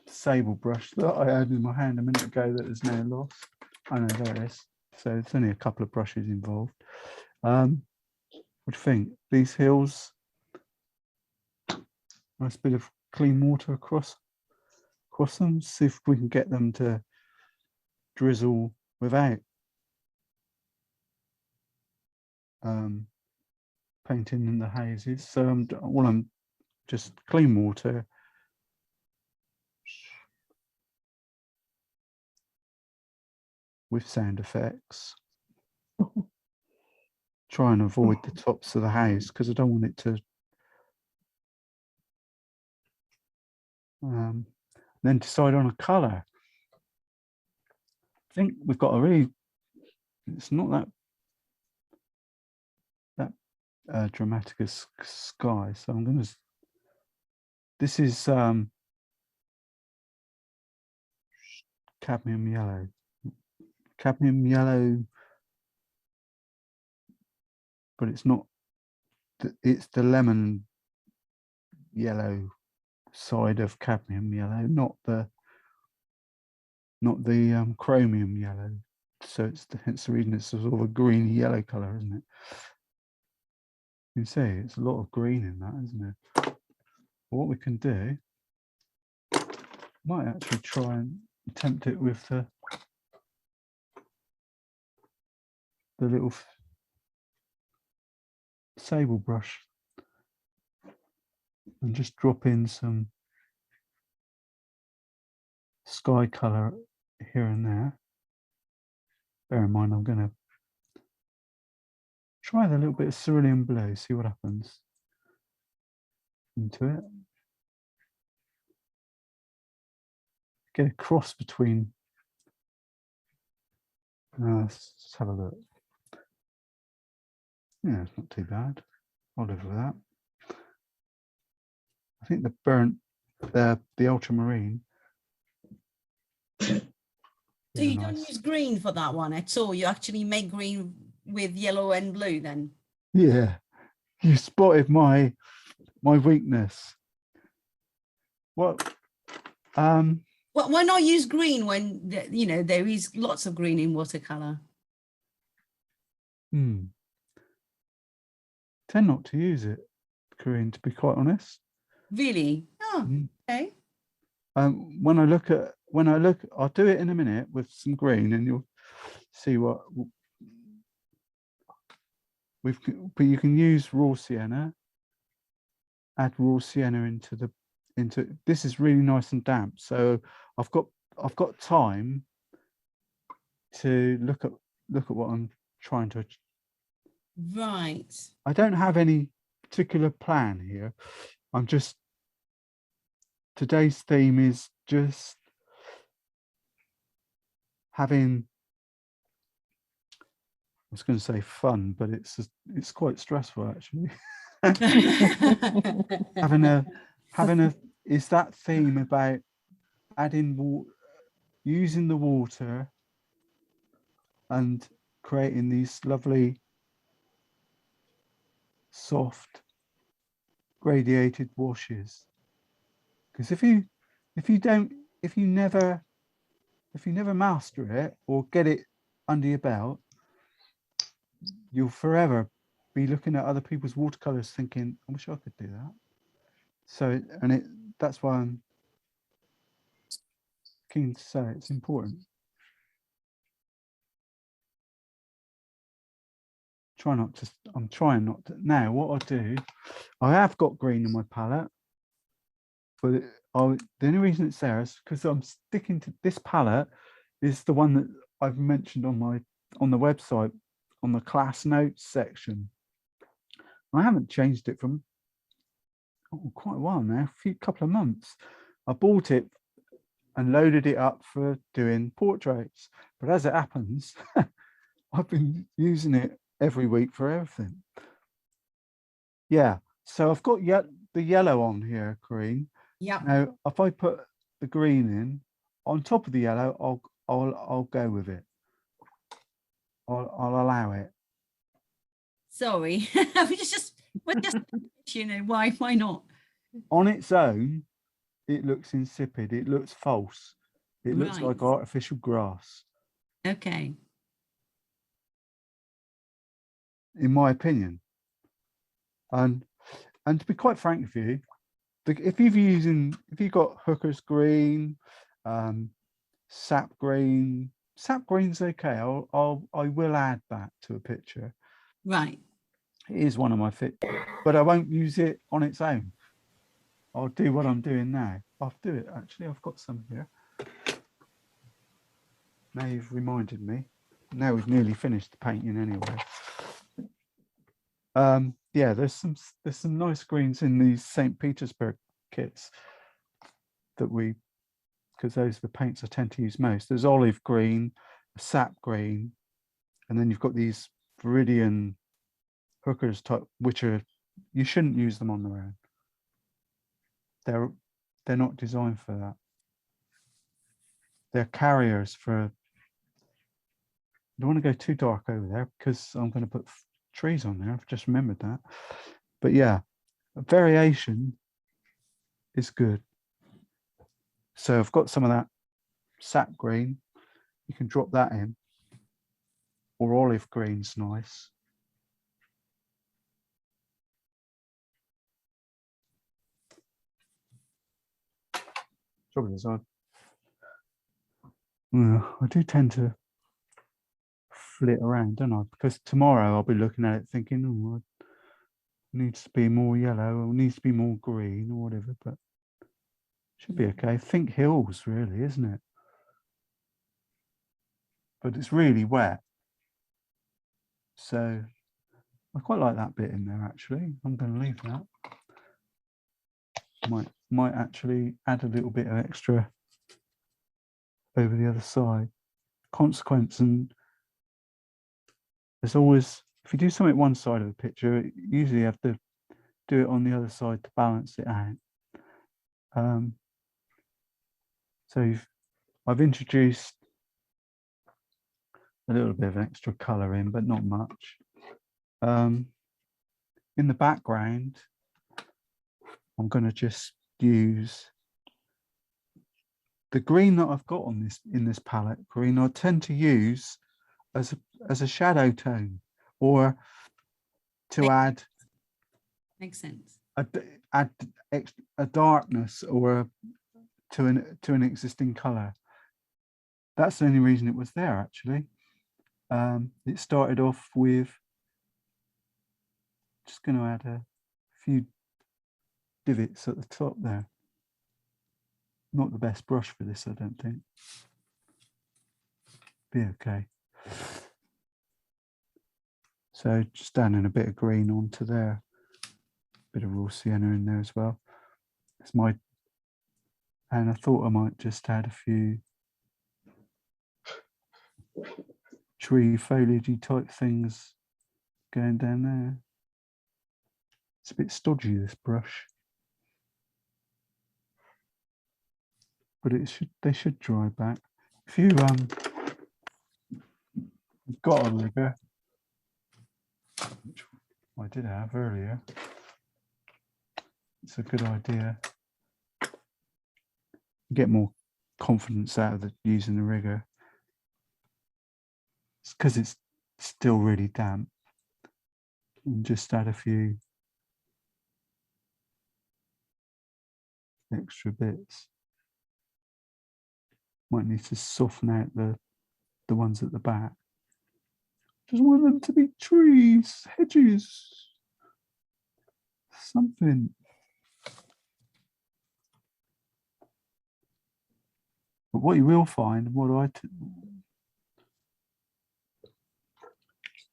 sable brush that I had in my hand a minute ago that is now lost. I know, there it is. So it's only a couple of brushes involved. What do you think? These hills, nice bit of clean water across them. See if we can get them to drizzle without painting in the hazes. So I'm just clean water. With sound effects. Try and avoid the tops of the haze because I don't want it to then decide on a colour. I think we've got a really, it's not that dramatic a sky, so I'm going to, this is cadmium yellow, but it's not, it's the lemon yellow side of cadmium yellow, not the chromium yellow. So hence the reason it's sort of a greeny yellow colour, isn't it? You can see it's a lot of green in that, isn't it? What we can do, might actually try and attempt it with the little sable brush and just drop in some sky colour here and there. Bear in mind, I'm going to try the little bit of cerulean blue, see what happens into it. Get a cross between, let's have a look. Yeah, it's not too bad. I'll live with that. I think the burnt, the ultramarine. So you don't use green for that one at all? You actually make green with yellow and blue then? Yeah, you spotted my weakness. What? Well, why not use green when you know there is lots of green in watercolor? Tend not to use it, Corinne, to be quite honest. Really? Oh, okay. When I look, I'll do it in a minute with some green, and you'll see what but you can use raw sienna. Add raw sienna into this is really nice and damp, so I've got time to look at what I'm trying to. Right. I don't have any particular plan here. I'm just, today's theme is just having, I was going to say fun, but it's quite stressful actually. having a is that theme about adding using the water and creating these lovely soft gradiated washes. Because if you never master it or get it under your belt, you'll forever be looking at other people's watercolors thinking, I wish I could do that. So, that's why I'm keen to say it's important. I'm trying not to. Now, what I do, I have got green in my palette, but the only reason it's there is because I'm sticking to this palette. Is the one that I've mentioned on the website on the class notes section. I haven't changed it from quite a while now, couple of months. I bought it and loaded it up for doing portraits, but as it happens, I've been using it every week for everything. Yeah, so I've got the yellow on here, green. Yeah. Now, if I put the green in on top of the yellow, I'll go with it. I'll allow it. Sorry, we're just why not? On its own, it looks insipid. It looks false. It looks Right. like artificial grass, Okay. in my opinion. And to be quite frank with you, if you've got Hooker's green, sap green's okay. I will add that to a picture. Right. It is one of my but I won't use it on its own. I'll do what I'm doing now. I'll do it actually. I've got some here. Now you've reminded me. Now we've nearly finished the painting anyway. Yeah, there's some nice greens in these St. Petersburg kits that because those are the paints I tend to use most. There's olive green, sap green, and then you've got these Viridian Hookers type, which you shouldn't use them on their own. They're not designed for that. They're carriers for. I don't want to go too dark over there because I'm going to put trees on there. I've just remembered that. But yeah, a variation is good. So I've got some of that sap green. You can drop that in. Or olive green's nice. Trouble is, I do tend to flit around, don't I? Because tomorrow I'll be looking at it thinking, oh, it needs to be more yellow or needs to be more green or whatever, but should be okay. Think hills, really, isn't it? But it's really wet. So I quite like that bit in there, actually. I'm going to leave that. Might actually add a little bit of extra over the other side. Consequence, and there's always, if you do something one side of the picture, you usually have to do it on the other side to balance it out. So I've introduced a little bit of extra colour in, but not much. In the background, I'm going to just use the green that I've got on in this palette. Green I tend to use as a shadow tone, or to add. Makes sense. Add a darkness or to an existing color. That's the only reason it was there, actually. It started off with, just going to add a few divots at the top there. Not the best brush for this, I don't think. Be okay. So just adding a bit of green onto there, bit of raw sienna in there as well. It's my, and I thought I might just add a few tree foliagey type things going down there. It's a bit stodgy, this brush, but they should dry back. If you you've got a rigger, which I did have earlier, it's a good idea. Get more confidence out of using the rigger. It's because it's still really damp. And just add a few extra bits. Might need to soften out the ones at the back. Just want them to be trees, hedges, something. But what you will find,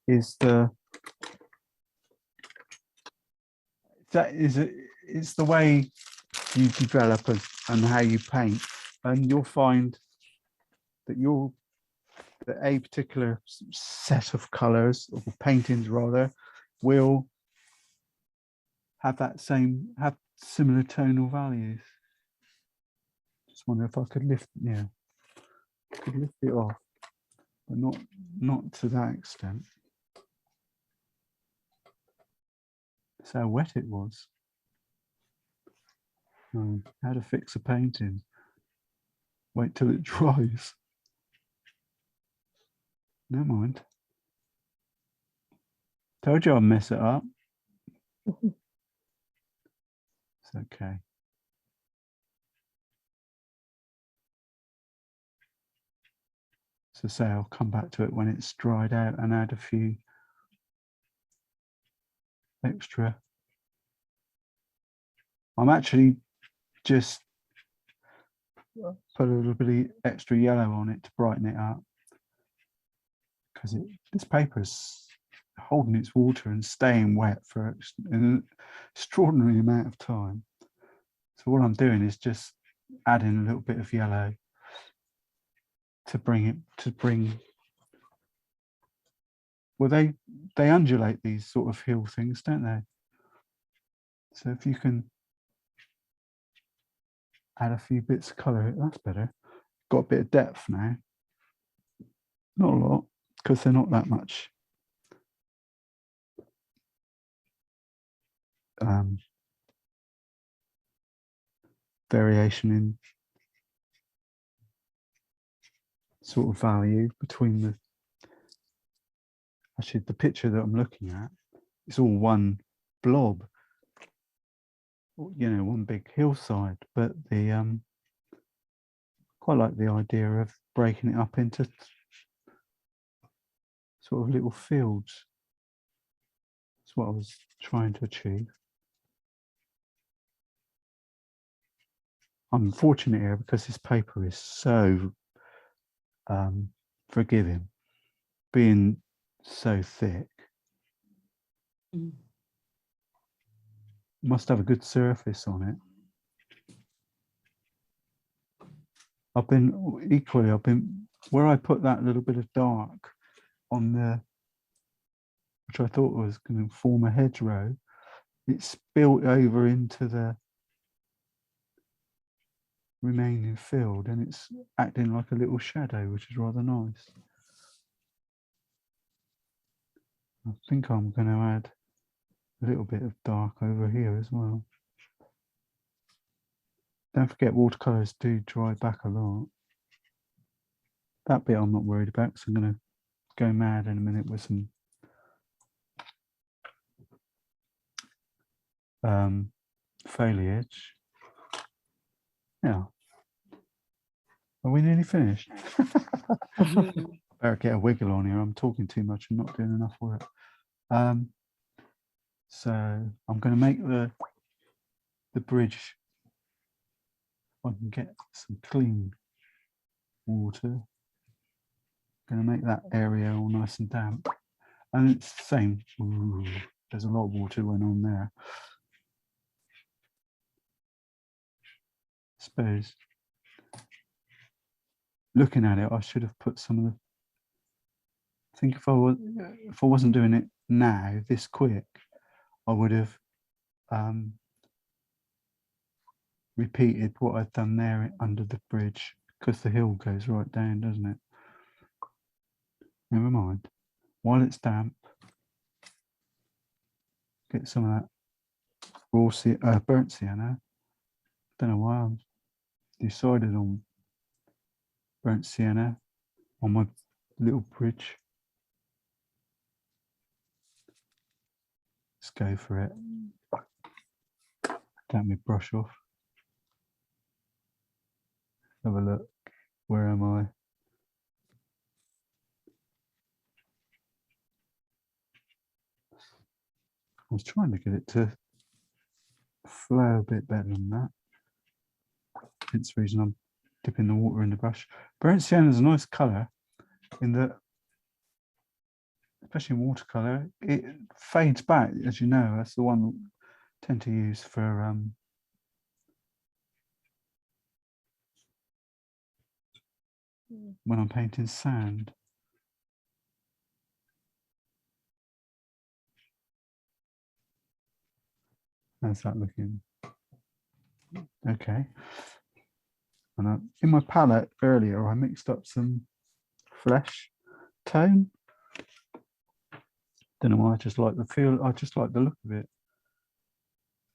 is it's the way you develop and how you paint, and you'll find that a particular set of colours or paintings rather will have similar tonal values. Just wonder if I could lift it off, but not to that extent. That's how wet it was. How to fix a painting. Wait till it dries. Never mind. Told you I'd mess it up. It's okay. So say I'll come back to it when it's dried out and add a few extra. I'm actually just put a little bit of extra yellow on it to brighten it up, because this paper is holding its water and staying wet for an extraordinary amount of time. So what I'm doing is just adding a little bit of yellow to bring well, they undulate, these sort of hill things, don't they? So if you can add a few bits of colour, that's better. Got a bit of depth now. Not a lot, because they're not that much. Variation in sort of value between actually the picture that I'm looking at, it's all one blob, one big hillside, but quite like the idea of breaking it up into sort of little fields. That's what I was trying to achieve. I'm fortunate here because this paper is so forgiving, being so thick. Must have a good surface on it. I've been where I put that little bit of dark on which I thought was going to form a hedgerow, it spilled over into the remaining field, and it's acting like a little shadow, which is rather nice. I think I'm going to add a little bit of dark over here as well. Don't forget, watercolours do dry back a lot. That bit I'm not worried about, so I'm going to go mad in a minute with some foliage. Yeah. Are we nearly finished? Better get a wiggle on here. I'm talking too much and not doing enough work. So I'm going to make the bridge. If I can get some clean water. Going to make that area all nice and damp. And it's the same. Ooh, there's a lot of water went on there. I suppose looking at it, I should have put some of the. I think if I wasn't doing it now this quick, I would have repeated what I'd done there under the bridge, because the hill goes right down, doesn't it? Never mind. While it's damp, get some of that raw burnt sienna. Don't know why I decided on burnt sienna on my little bridge. Let's go for it. Take my brush off. Have a look. Where am I? I was trying to get it to flow a bit better than that. Hence the reason I'm dipping the water in the brush. Burnt sienna is a nice colour in that, especially in watercolour, it fades back, as you know. That's the one I tend to use for when I'm painting sand. How's that looking? Okay. And in my palette earlier, I mixed up some flesh tone. Don't know why, I just like the feel. I just like the look of it,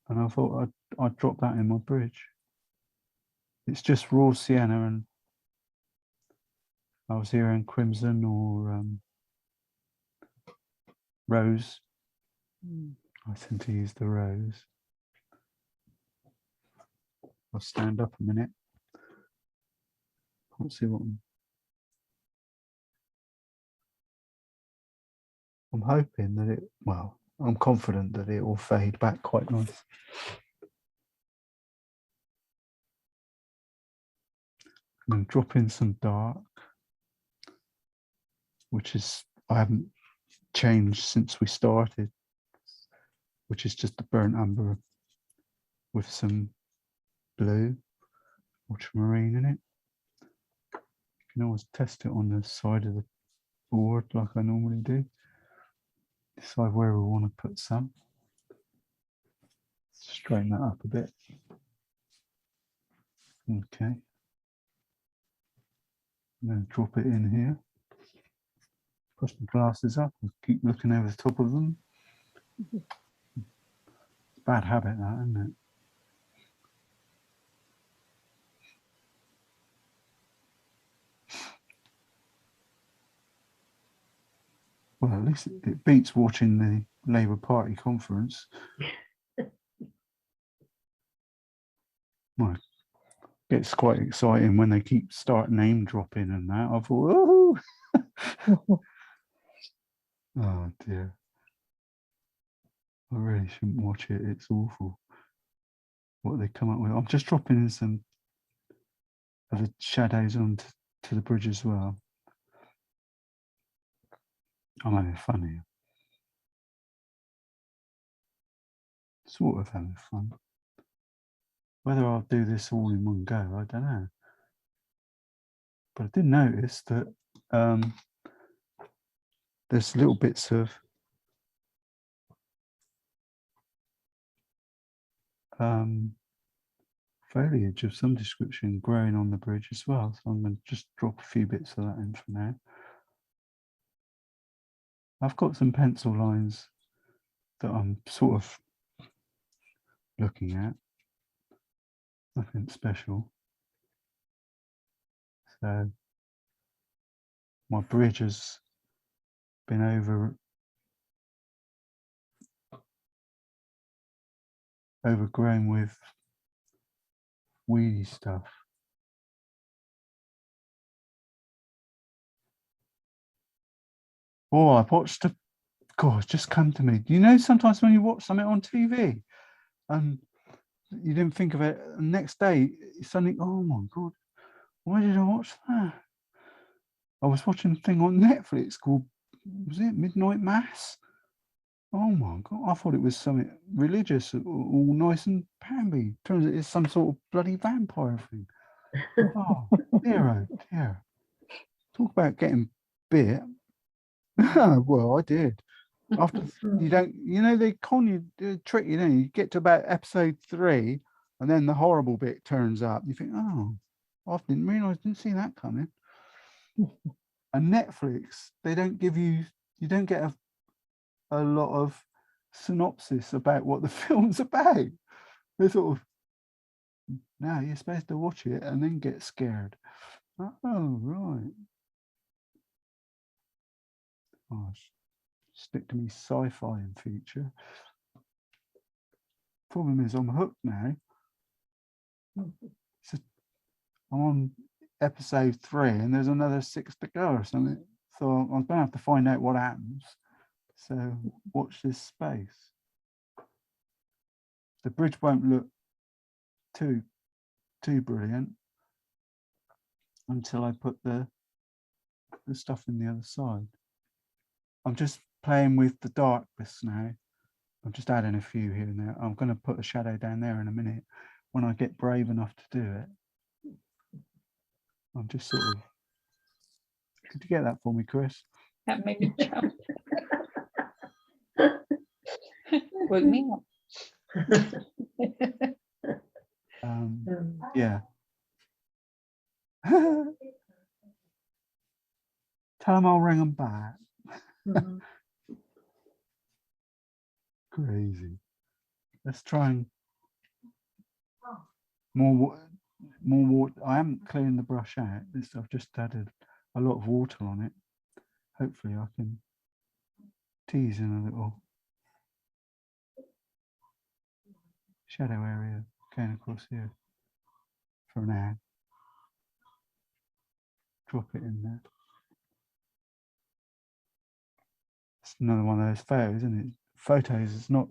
and I thought I'd drop that in my bridge. It's just raw sienna and Alzira crimson or rose. I tend to use the rose. I'll stand up a minute. Can't see what I'm hoping that it. Well, I'm confident that it will fade back quite nice. And then drop in some dark, which is I haven't changed since we started, which is just a burnt umber with some blue, ultramarine in it. You can always test it on the side of the board like I normally do. Decide where we want to put some. Straighten that up a bit. Okay. I'm going to drop it in here. Push the glasses up and keep looking over the top of them. It's a bad habit, that, isn't it? Well, at least it beats watching the Labour Party conference. Well, it's quite exciting when they keep name dropping and that. I thought, oh, oh dear. I really shouldn't watch it. It's awful what they come up with. I'm just dropping in some of the shadows onto the bridge as well. I'm having fun here. Sort of having fun. Whether I'll do this all in one go, I don't know. But I did notice that there's little bits of foliage of some description growing on the bridge as well. So I'm going to just drop a few bits of that in for now. I've got some pencil lines that I'm sort of looking at. Nothing special. So my bridge has been overgrown with weedy stuff. Oh, I watched God, it's just come to me. You know, sometimes when you watch something on TV and you didn't think of it, the next day it's suddenly, oh my God, why did I watch that? I was watching a thing on Netflix called was it midnight mass? Oh my God, I thought it was something religious, all nice and pamby. Turns out it's some sort of bloody vampire thing. Oh, dear, oh dear. Talk about getting bit. Well, I did. After you don't, they con you, trick you, don't you? You get to about episode 3, and then the horrible bit turns up. You think, oh, I didn't realise, didn't see that coming. And Netflix, they don't give you don't get a lot of synopsis about what the film's about. They're sort of, no, you're supposed to watch it and then get scared. Oh, right. Oh, stick to me sci-fi in future. Problem is, I'm hooked now. So I'm on episode 3, and there's another 6 to go or something. So I'm going to have to find out what happens. So watch this space. The bridge won't look too brilliant until I put the stuff in the other side. I'm just playing with the darkness now. I'm just adding a few here and there. I'm going to put a shadow down there in a minute when I get brave enough to do it. I'm just sort of. Could you get that for me, Chris? That made me jump. Woke me up. Yeah. Tell them I'll ring them back. Crazy. Let's try and more water. I haven't cleaned the brush out. I've just added a lot of water on it. Hopefully I can tease in a little shadow area going across here for now. Drop it in there. It's another one of those photos, isn't it? Photos, it's not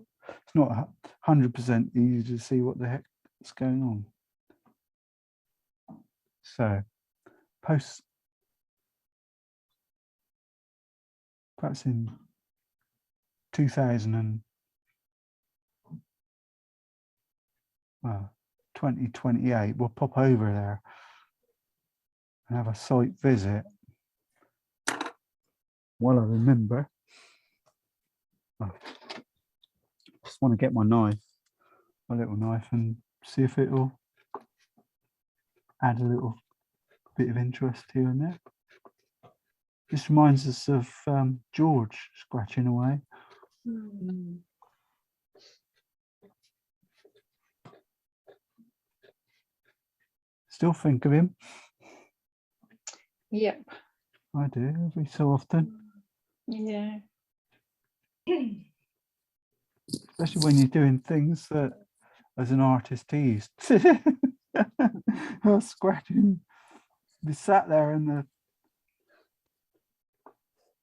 100% easy to see what the heck is going on. So, post perhaps in 2028, we'll pop over there and have a site visit. While I remember, just want to get my little knife, and see if it'll add a little bit of interest here and there. This reminds us of George scratching away. Still think of him. Yep. I do, every so often. Yeah. Especially when you're doing things that, as an artist, he used to scratching. He sat there in the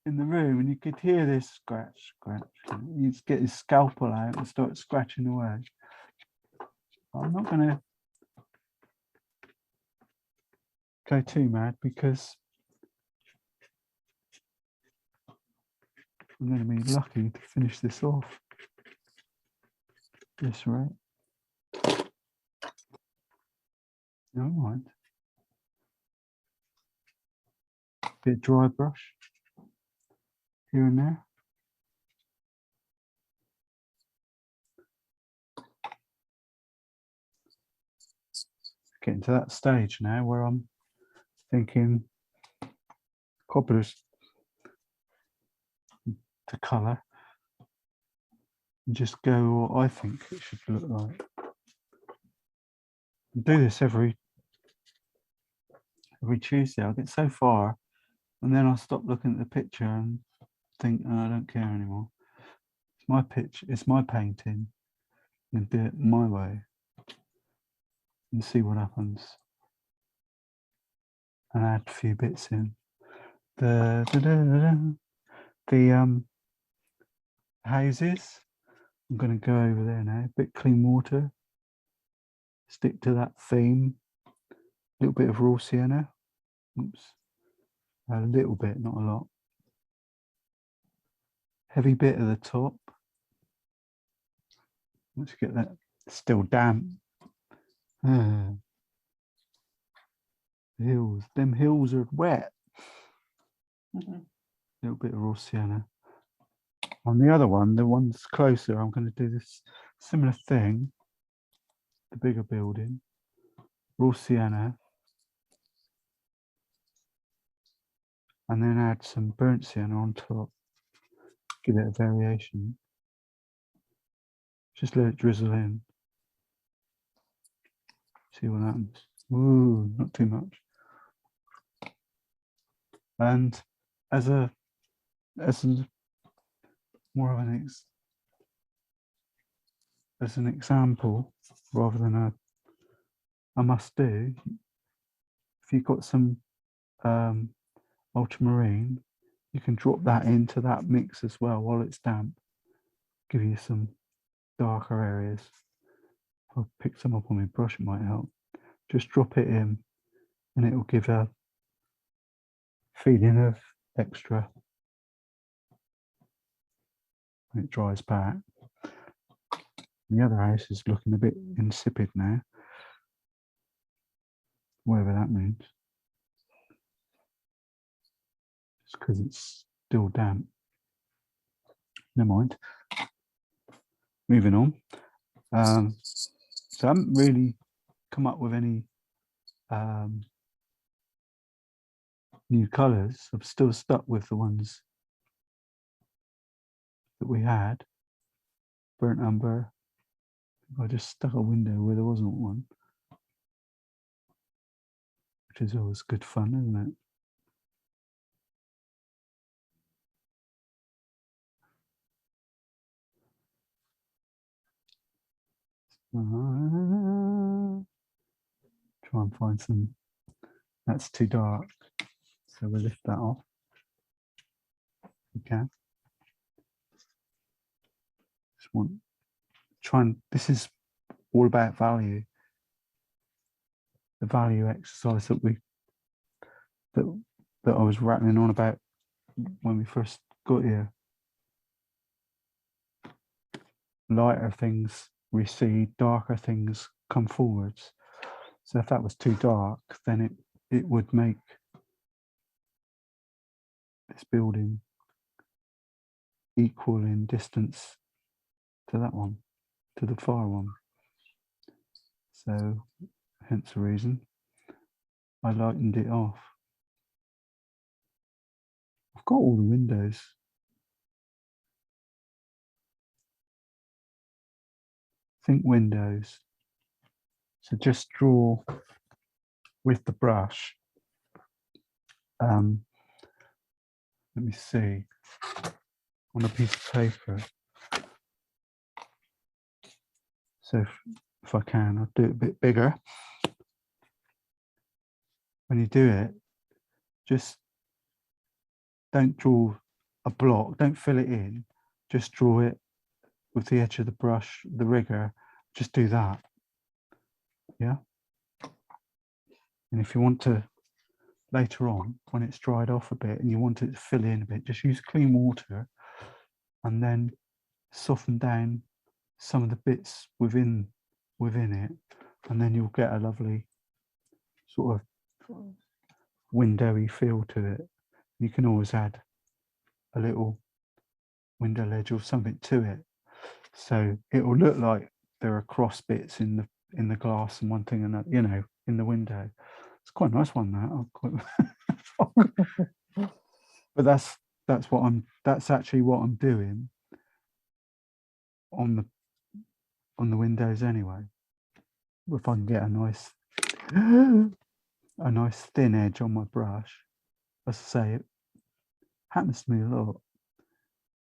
room, and you could hear this scratch. He'd get his scalpel out and start scratching away. I'm not going to go too mad, because I'm going to be lucky to finish this off this rate. Never mind. Bit of dry brush here and there. Getting to that stage now where I'm thinking cobblers to colour and just go what I think it should look like. I do this every Tuesday. I'll get so far, and then I'll stop looking at the picture and think, oh, I don't care anymore. It's my pitch, it's my painting, and do it my way and see what happens. And add a few bits in. The houses. I'm going to go over there now. A bit clean water. Stick to that theme. A little bit of raw sienna. Oops. A little bit, not a lot. heavy bit at the top. Let's get that still damp. The hills, them hills are wet. Mhm. Little bit of raw sienna. On the other one, the one's closer, I'm going to do this similar thing. The bigger building, raw sienna, and then add some burnt sienna on top. Give it a variation. Just let it drizzle in. See what happens. Ooh, not too much. And as more of an as an example, rather than a must do, if you've got some ultramarine, you can drop that into that mix as well while it's damp. Give you some darker areas. If I pick some up on my brush, it might help. Just drop it in and it will give a feeling of extra when it dries back. The other house is looking a bit insipid now, whatever that means. It's because it's still damp. Never mind. Moving on. So I haven't really come up with any new colours. I've still stuck with the ones that we had. Burnt umber. I just stuck a window where there wasn't one, which is always good fun, isn't it? Try and find some. That's too dark, so we'll lift that off. We can. Just want try and. This is all about value. The value exercise that I was rattling on about when we first got here. Lighter things recede, darker things come forwards. So if that was too dark, then it would make this building equal in distance to that one, to the far one. So hence the reason I lightened it off. I've got all the windows. Think windows. So just draw with the brush. Let me see, on a piece of paper. So if I can, I'll do it a bit bigger. When you do it, just don't draw a block, don't fill it in, just draw it with the edge of the brush, the rigger, just do that. Yeah. And if you want to, later on, when it's dried off a bit and you want it to fill in a bit, just use clean water and then soften down some of the bits within it, and then you'll get a lovely sort of windowy feel to it. You can always add a little window ledge or something to it, so it will look like there are cross bits in the glass and one thing and that, you know, in the window. It's quite a nice one, that. But that's actually what I'm doing on the windows anyway. If I can get a nice thin edge on my brush. As I say, it happens to me a lot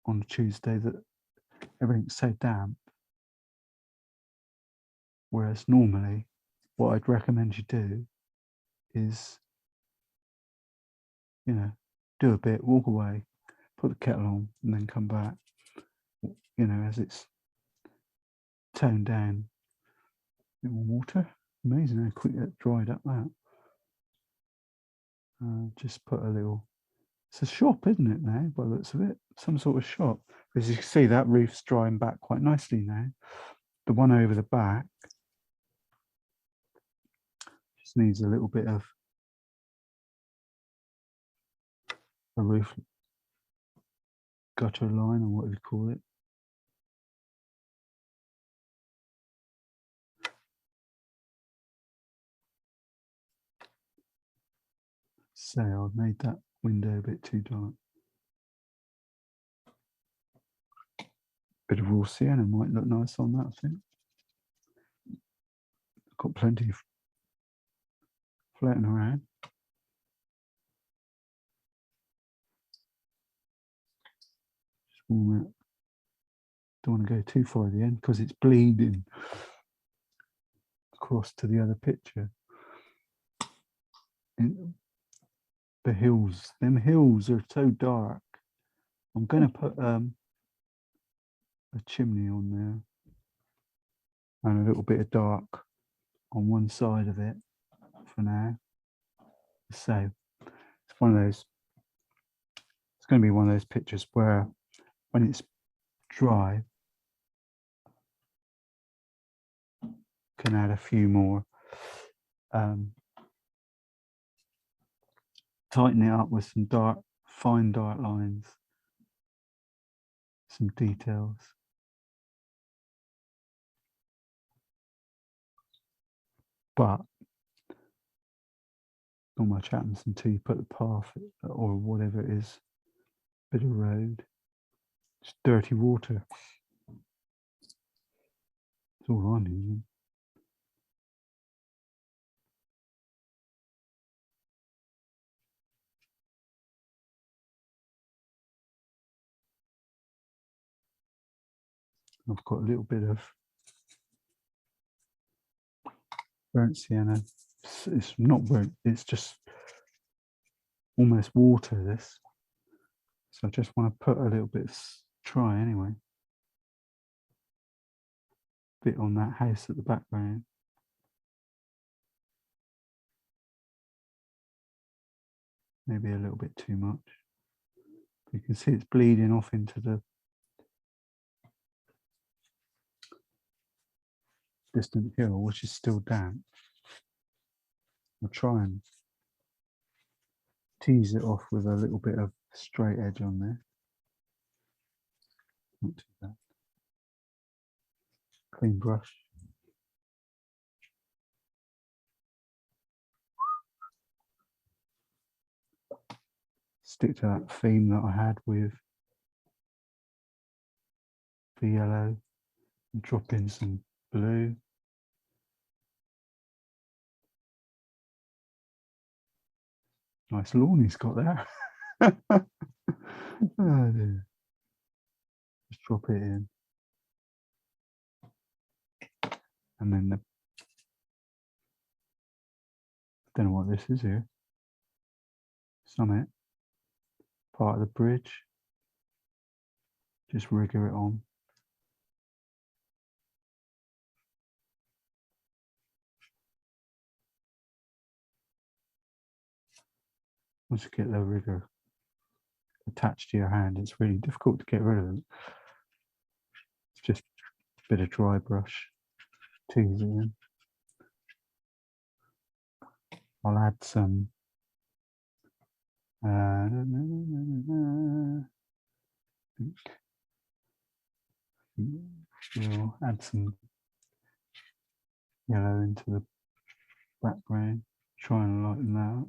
on a Tuesday that everything's so damp. Whereas normally what I'd recommend you do is, you know, do a bit, walk away, put the kettle on and then come back, you know, as it's toned down. A bit more water. Amazing how quick that dried up that. Just put a little It's a shop, isn't it, now, by the looks of it? Some sort of shop. As you can see, that roof's drying back quite nicely now. The one over the back just needs a little bit of a roof gutter line, or what you call it. So I've made that window a bit too dark. Bit of raw sienna might look nice on that, I think. Got plenty of floating around. Just warm it. Don't want to go too far at the end because it's bleeding across to the other picture. And the hills, them hills are so dark. I'm going to put a chimney on there and a little bit of dark on one side of it for now. So it's one of those, it's going to be one of those pictures where when it's dry, can add a few more, tighten it up with some dark, fine dark lines, some details. But not much happens until you put the path or whatever it is, bit of road, it's dirty water. It's all I need. I've got a little bit of burnt sienna. It's not burnt, it's just almost water, this. So I just want to put a little bit, try anyway. Bit on that house at the background. Maybe a little bit too much. You can see it's bleeding off into the distant hill, which is still damp. I'll try and tease it off with a little bit of straight edge on there. Not too bad. Clean brush. Stick to that theme that I had with the yellow and drop in some blue. Nice lawn he's got there. Oh dear. Just drop it in. And then the, don't know what this is here. Summit. Part of the bridge. Just rigger it on. Once you get the rigger attached to your hand, it's really difficult to get rid of it. It's just a bit of dry brush, tease it in. I'll add some we'll add some yellow into the background, try and lighten that up.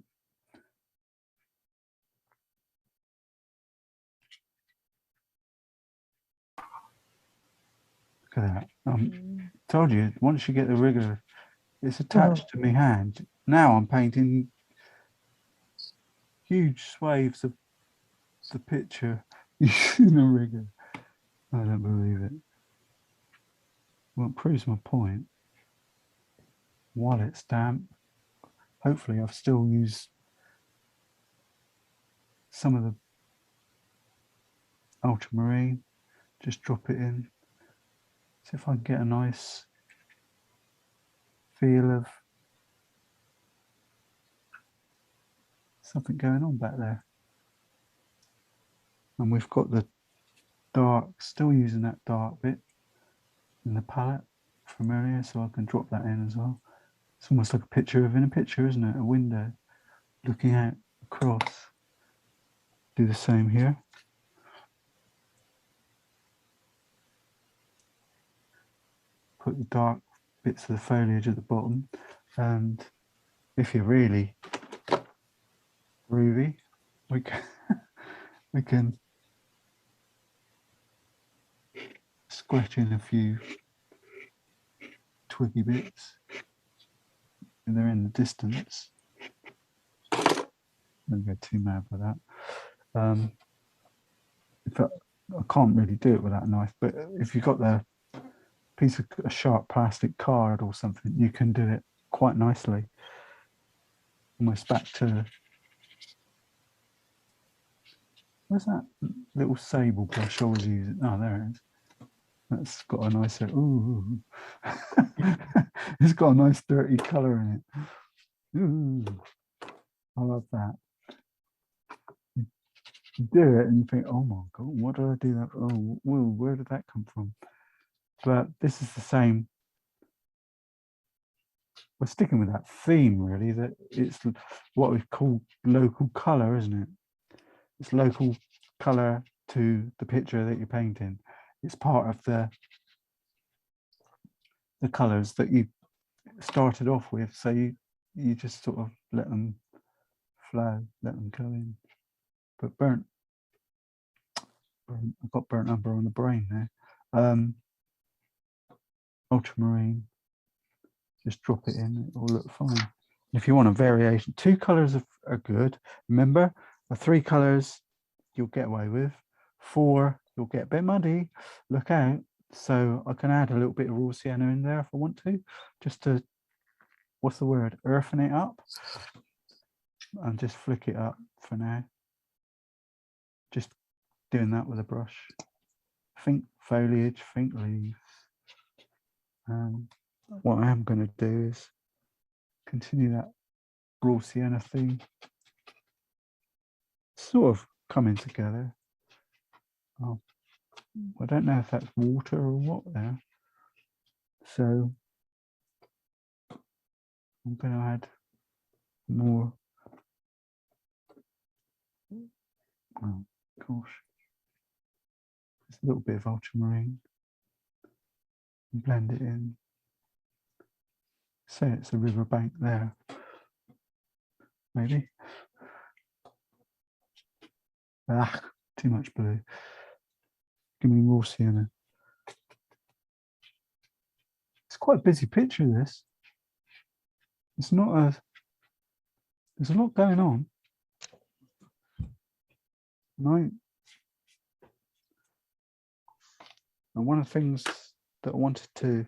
Look at that. Told you, once you get the rigger, it's attached to my hand. Now I'm painting huge swathes of the picture using the rigger. I don't believe it. Well, it proves my point. While it's damp, hopefully I've still used some of the ultramarine. Just drop it in. See if I can get a nice feel of something going on back there. And we've got the dark, still using that dark bit in the palette from earlier, so I can drop that in as well. It's almost like a picture within a picture, isn't it? A window looking out across. Do the same here. Put the dark bits of the foliage at the bottom, and if you're really groovy, we can scratch in a few twiggy bits, and they're in the distance. Don't go too mad by that. If I can't really do it with that knife, but if you've got the piece of a sharp plastic card or something, you can do it quite nicely. Almost back to, where's that little sable brush I was using? Oh, there it is. That's got a nice, ooh, it's got a nice dirty colour in it. Ooh, I love that. You do it and you think, oh my God, what did I do that for? Oh, well, where did that come from? But this is the same. We're sticking with that theme, really, that it's what we call local colour, isn't it? It's local colour to the picture that you're painting. It's part of the colours that you started off with. So you just sort of let them flow, let them go in. But I've got burnt umber on the brain there. Ultramarine, just drop it in, it will look fine. If you want a variation, 2 colours are good. Remember, the 3 colours you'll get away with. 4, you'll get a bit muddy. Look out. So I can add a little bit of raw sienna in there if I want to, just to, what's the word, earthen it up. And just flick it up for now. Just doing that with a brush. Think foliage, think leaves. What I am going to do is continue that raw sienna theme. Sort of coming together. Oh, I don't know if that's water or what there. So I'm going to add more. Oh gosh, just a little bit of ultramarine. And blend it in. Say it's a riverbank there. Maybe. Ah, too much blue. Give me raw sienna. It's quite a busy picture, this. It's not a, there's a lot going on. And one of the things that I wanted to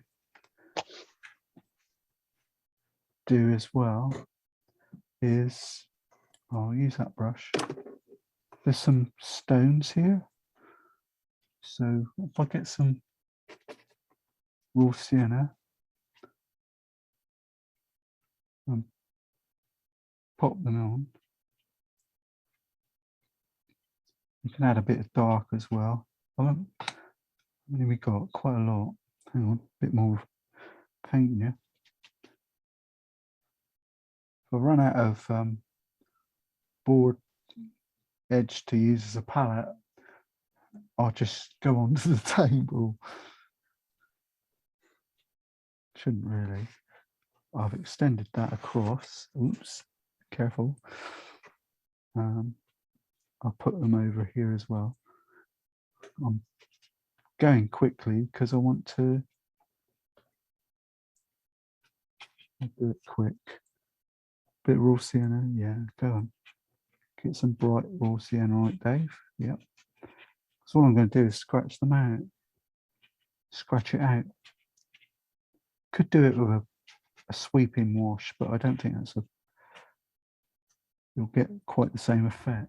do as well is, I'll use that brush. There's some stones here. So if I get some raw sienna and pop them on, you can add a bit of dark as well. How many we got? Quite a lot. Hang on, a bit more paint here. If I run out of board edge to use as a palette, I'll just go onto the table. Shouldn't really. I've extended that across. Oops, careful. I'll put them over here as well. I'm going quickly because I want to do it quick. Bit raw sienna, yeah, go on. Get some bright raw sienna, right, Dave? Yep. So all I'm going to do is scratch them out. Scratch it out. Could do it with a sweeping wash, but I don't think that's a, you'll get quite the same effect.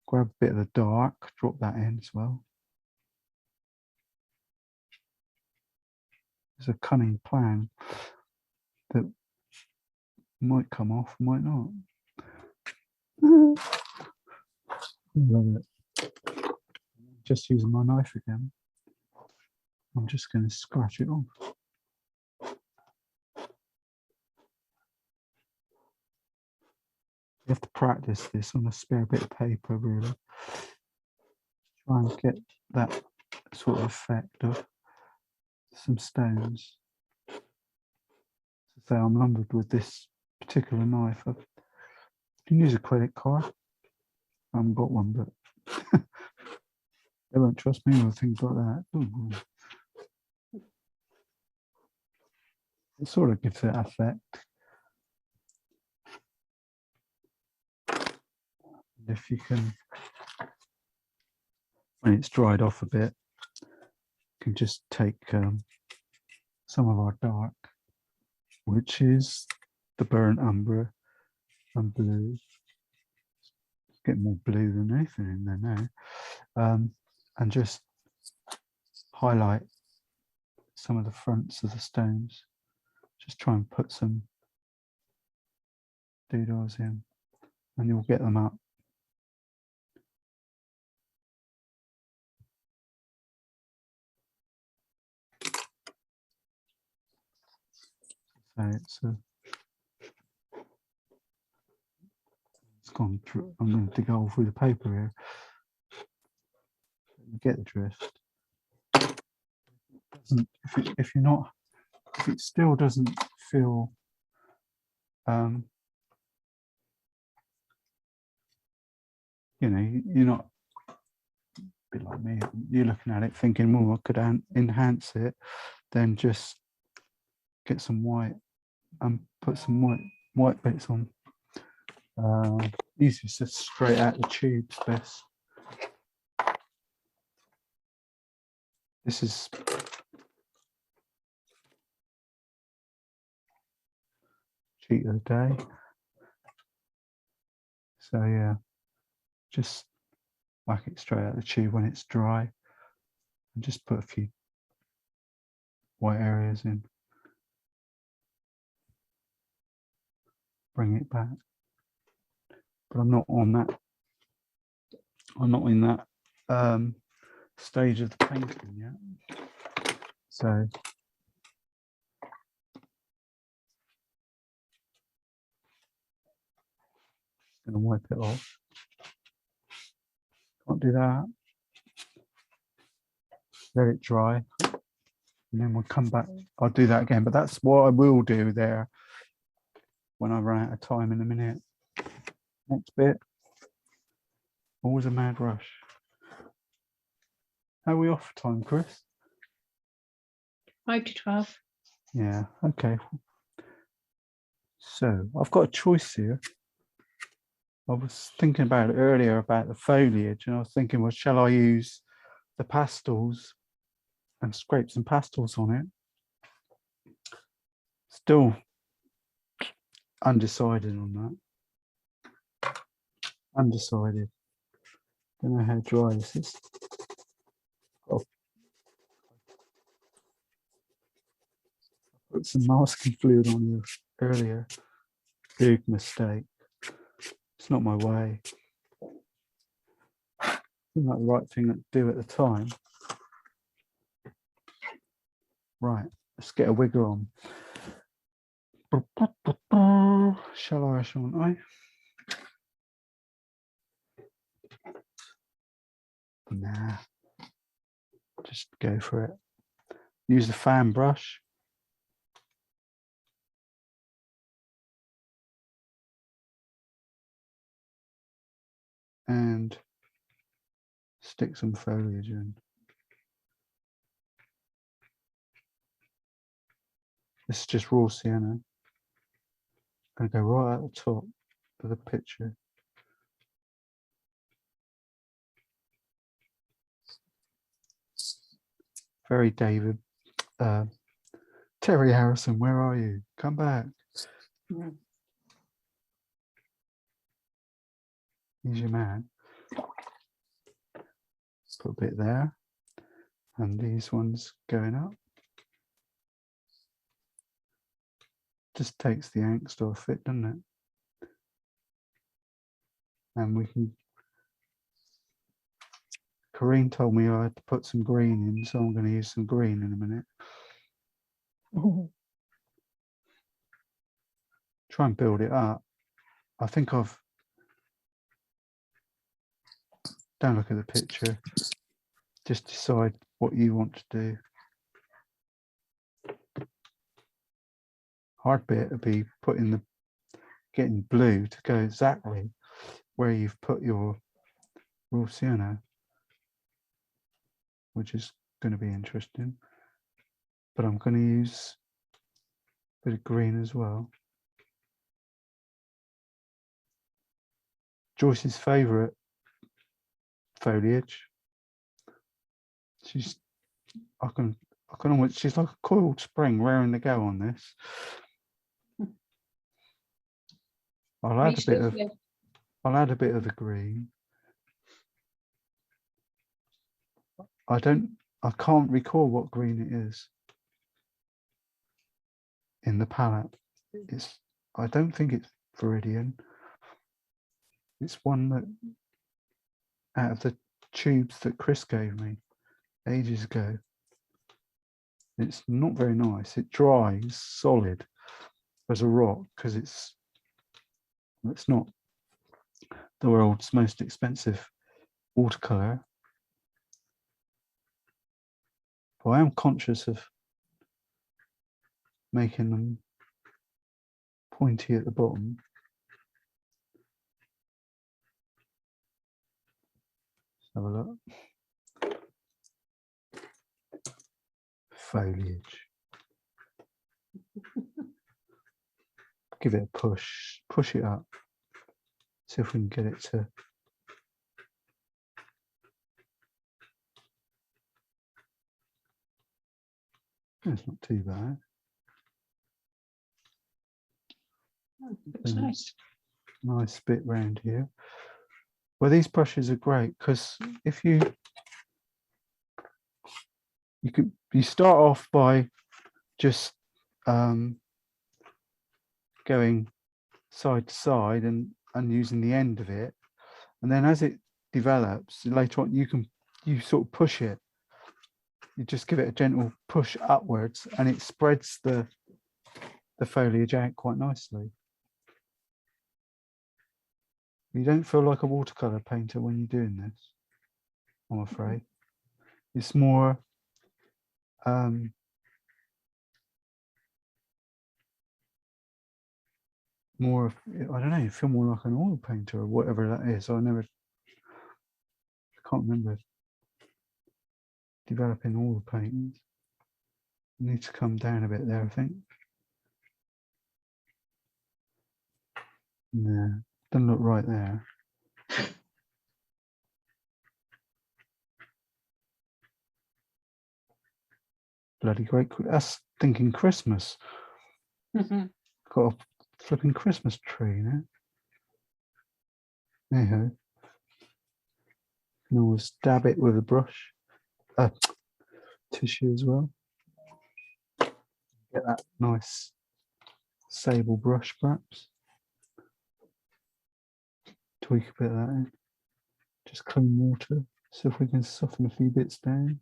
Grab a bit of the dark, drop that in as well. It's a cunning plan that might come off, might not. Love it. just using my knife again. I'm just going to scratch it off. You have to practice this on a spare bit of paper, really. Try and get that sort of effect of some stones. So I'm lumbered with this particular knife. You can use a credit card. I haven't got one, but they won't trust me with things like that. Ooh. It sort of gives it effect. If you can, when it's dried off a bit, you can just take some of our dark, which is the burnt umber and blue. It's getting more blue than anything in there now. And just highlight some of the fronts of the stones. Just try and put some doodles in, and you'll get them up. So it's gone through. I'm going to dig a hole through the paper here. You get the drift. If you're not, if it still doesn't feel you know, you're not a bit like me, you're looking at it thinking, well, I could enhance it, then just get some white and put some white bits on. These are just straight out the tubes best. This is cheat of the day. So yeah, just whack it straight out the tube when it's dry, and just put a few white areas in. Bring it back. But I'm not on that. I'm not in that stage of the painting yet. So just going to wipe it off. Can't do that. Let it dry, and then we'll come back. I'll do that again, but that's what I will do there when I run out of time in a minute. Next bit. Always a mad rush. How are we off for time, Chris? 5 to 12. Yeah, okay. So I've got a choice here. I was thinking about it earlier about the foliage, and I was thinking, well, shall I use the pastels and scrape some pastels on it? Still undecided on that. Undecided. Don't know how dry this is. Oh. I put some masking fluid on you earlier. Big mistake. It's not my way. It's not the right thing to do at the time. Right, let's get a wiggle on. Shall I, shan't I? Nah, just go for it. Use the fan brush. And stick some foliage in. This is just raw sienna. I'm going to go right at the top of the picture. Very David. Terry Harrison, where are you? Come back. He's your man. Put a bit there. And these ones going up. Just takes the angst off it, doesn't it? And we can Corrine told me I had to put some green in, so I'm going to use some green in a minute. Try and build it up. I think I've, don't look at the picture, just decide what you want to do. Hard bit would be getting blue to go exactly where you've put your raw sienna, which is going to be interesting. But I'm going to use a bit of green as well. Joyce's favourite foliage. She's she's like a coiled spring raring to go on this. I'll add a bit of the green. I can't recall what green it is in the palette. I don't think it's Viridian. It's one that out of the tubes that Chris gave me ages ago. It's not very nice. It dries solid as a rock because it's not the world's most expensive watercolor. But I am conscious of making them pointy at the bottom. Let's have a look. Foliage. Give it a push it up. See if we can get it to. It's not too bad. Looks nice. Nice bit round here. Well, these brushes are great because if you start off by just going side to side and using the end of it, and then as it develops later on, you sort of push it. You just give it a gentle push upwards, and it spreads the foliage out quite nicely. You don't feel like a watercolor painter when you're doing this, I'm afraid. It's more I don't know, you feel more like an oil painter or whatever that is. I can't remember developing oil paintings. Need to come down a bit there, I think. No, doesn't look right there. Bloody great. That's thinking Christmas. Mhm. Got a flipping Christmas tree now. Anyhow, you can always dab it with a brush, tissue as well. Get that nice sable brush, perhaps. Tweak a bit of that in. Just clean water. See if we can soften a few bits down.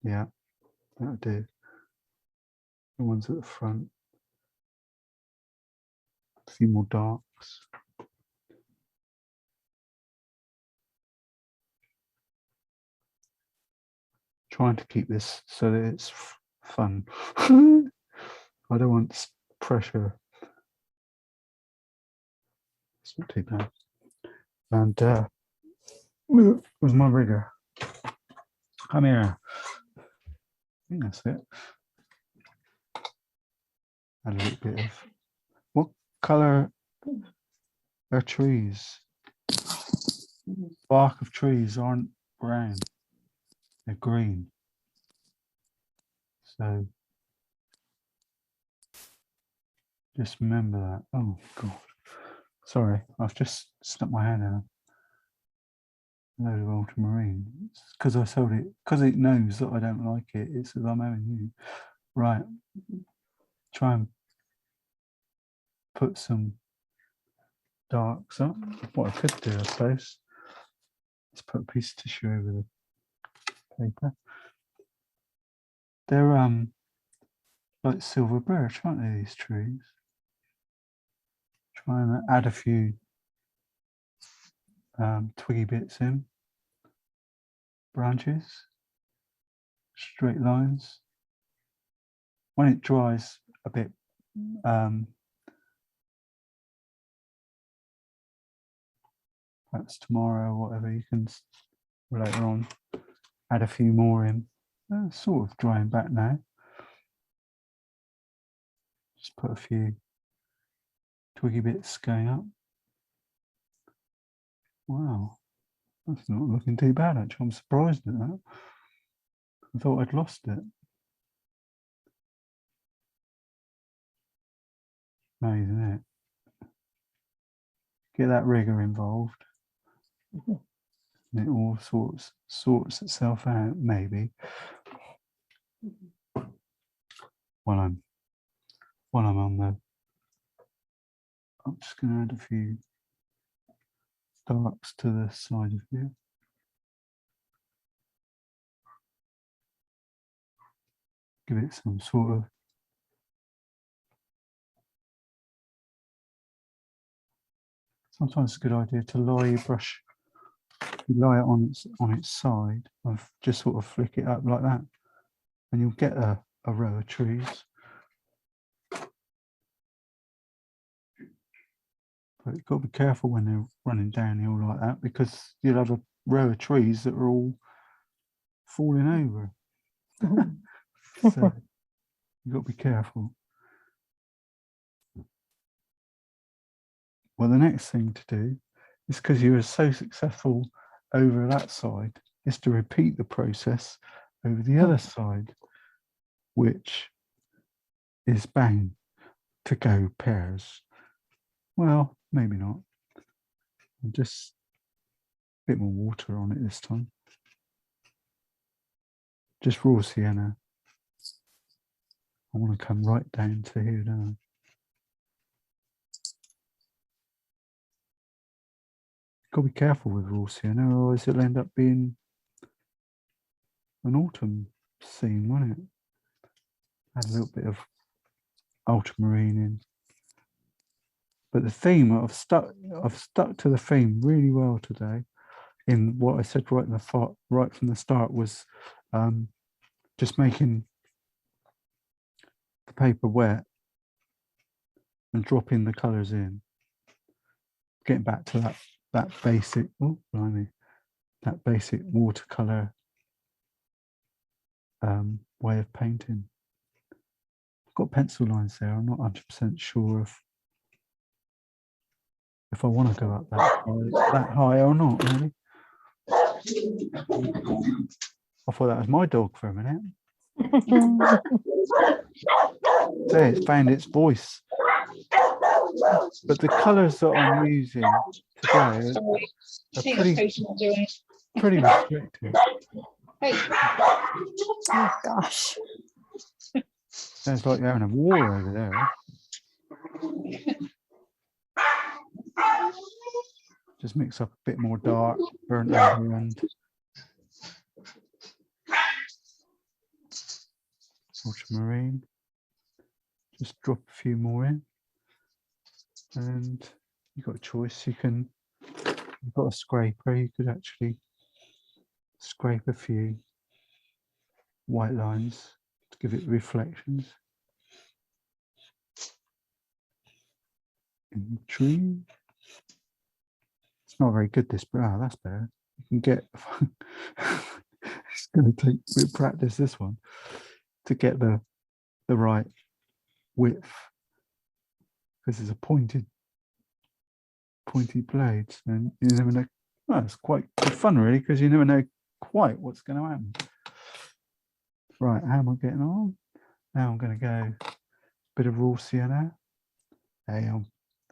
Yeah, that'll do. The ones at the front. A few more darks. Trying to keep this so that it's fun. I don't want pressure. It's not too bad. And with my rigger. Come here. I think that's it. Add a little bit of. What colour are trees? Bark of trees aren't brown. They're green. So just remember that. Oh God. Sorry, I've just stuck my hand in a load of ultramarine. It's because I sold it, because it knows that I don't like it. It says I'm having you. Right. Try and put some darks up. What I could do, I suppose, is put a piece of tissue over the paper. They're like silver birch, aren't they, these trees? Try and add a few twiggy bits in, branches, straight lines. When it dries a bit, perhaps tomorrow or whatever, you can later on add a few more in. Sort of drying back now. Just put a few twiggy bits going up. Wow, that's not looking too bad actually. I'm surprised at that. I thought I'd lost it. Amazing, isn't it? Get that rigger involved. And it all sorts itself out, maybe. While I'm on the, I'm just going to add a few darks to the side of here. Give it some sort of sometimes it's a good idea to lie your brush. You lie it on its side and just sort of flick it up like that, and you'll get a row of trees. But you've got to be careful when they're running downhill like that, because you'll have a row of trees that are all falling over. So you've got to be careful. Well, the next thing to do is, because you were so successful over that side, is to repeat the process over the other side, which is bang to go pairs. Well, maybe not. Just a bit more water on it this time. Just raw sienna. I want to come right down to here, don't I? Got to be careful with raw sienna, otherwise it'll end up being an autumn scene, won't it? Add a little bit of ultramarine in. But the theme, I've stuck to the theme really well today. In what I said right from the start was just making the paper wet and dropping the colours in. Getting back to that basic, oh blimey, that basic watercolour way of painting. I've got pencil lines there. I'm not 100% sure if I want to go up that high or not, really. I thought that was my dog for a minute. There, it's found its voice. But the colours that I'm using today are pretty restricted. Hey. Oh gosh. Sounds like you're having a war over there. Just mix up a bit more dark, burnt umber, and ultramarine. Just drop a few more in. And you've got a choice. You've got a scraper. You could actually scrape a few white lines to give it reflections. In the tree. It's not very good, this, but that's better. You can get, it's going to take a bit of practice, this one, to get the right width. Because it's a pointed blades, and you never know. Well, it's quite good fun, really, because you never know quite what's going to happen. Right, how am I getting on? Now I'm going to go a bit of raw sienna. Hey, I'm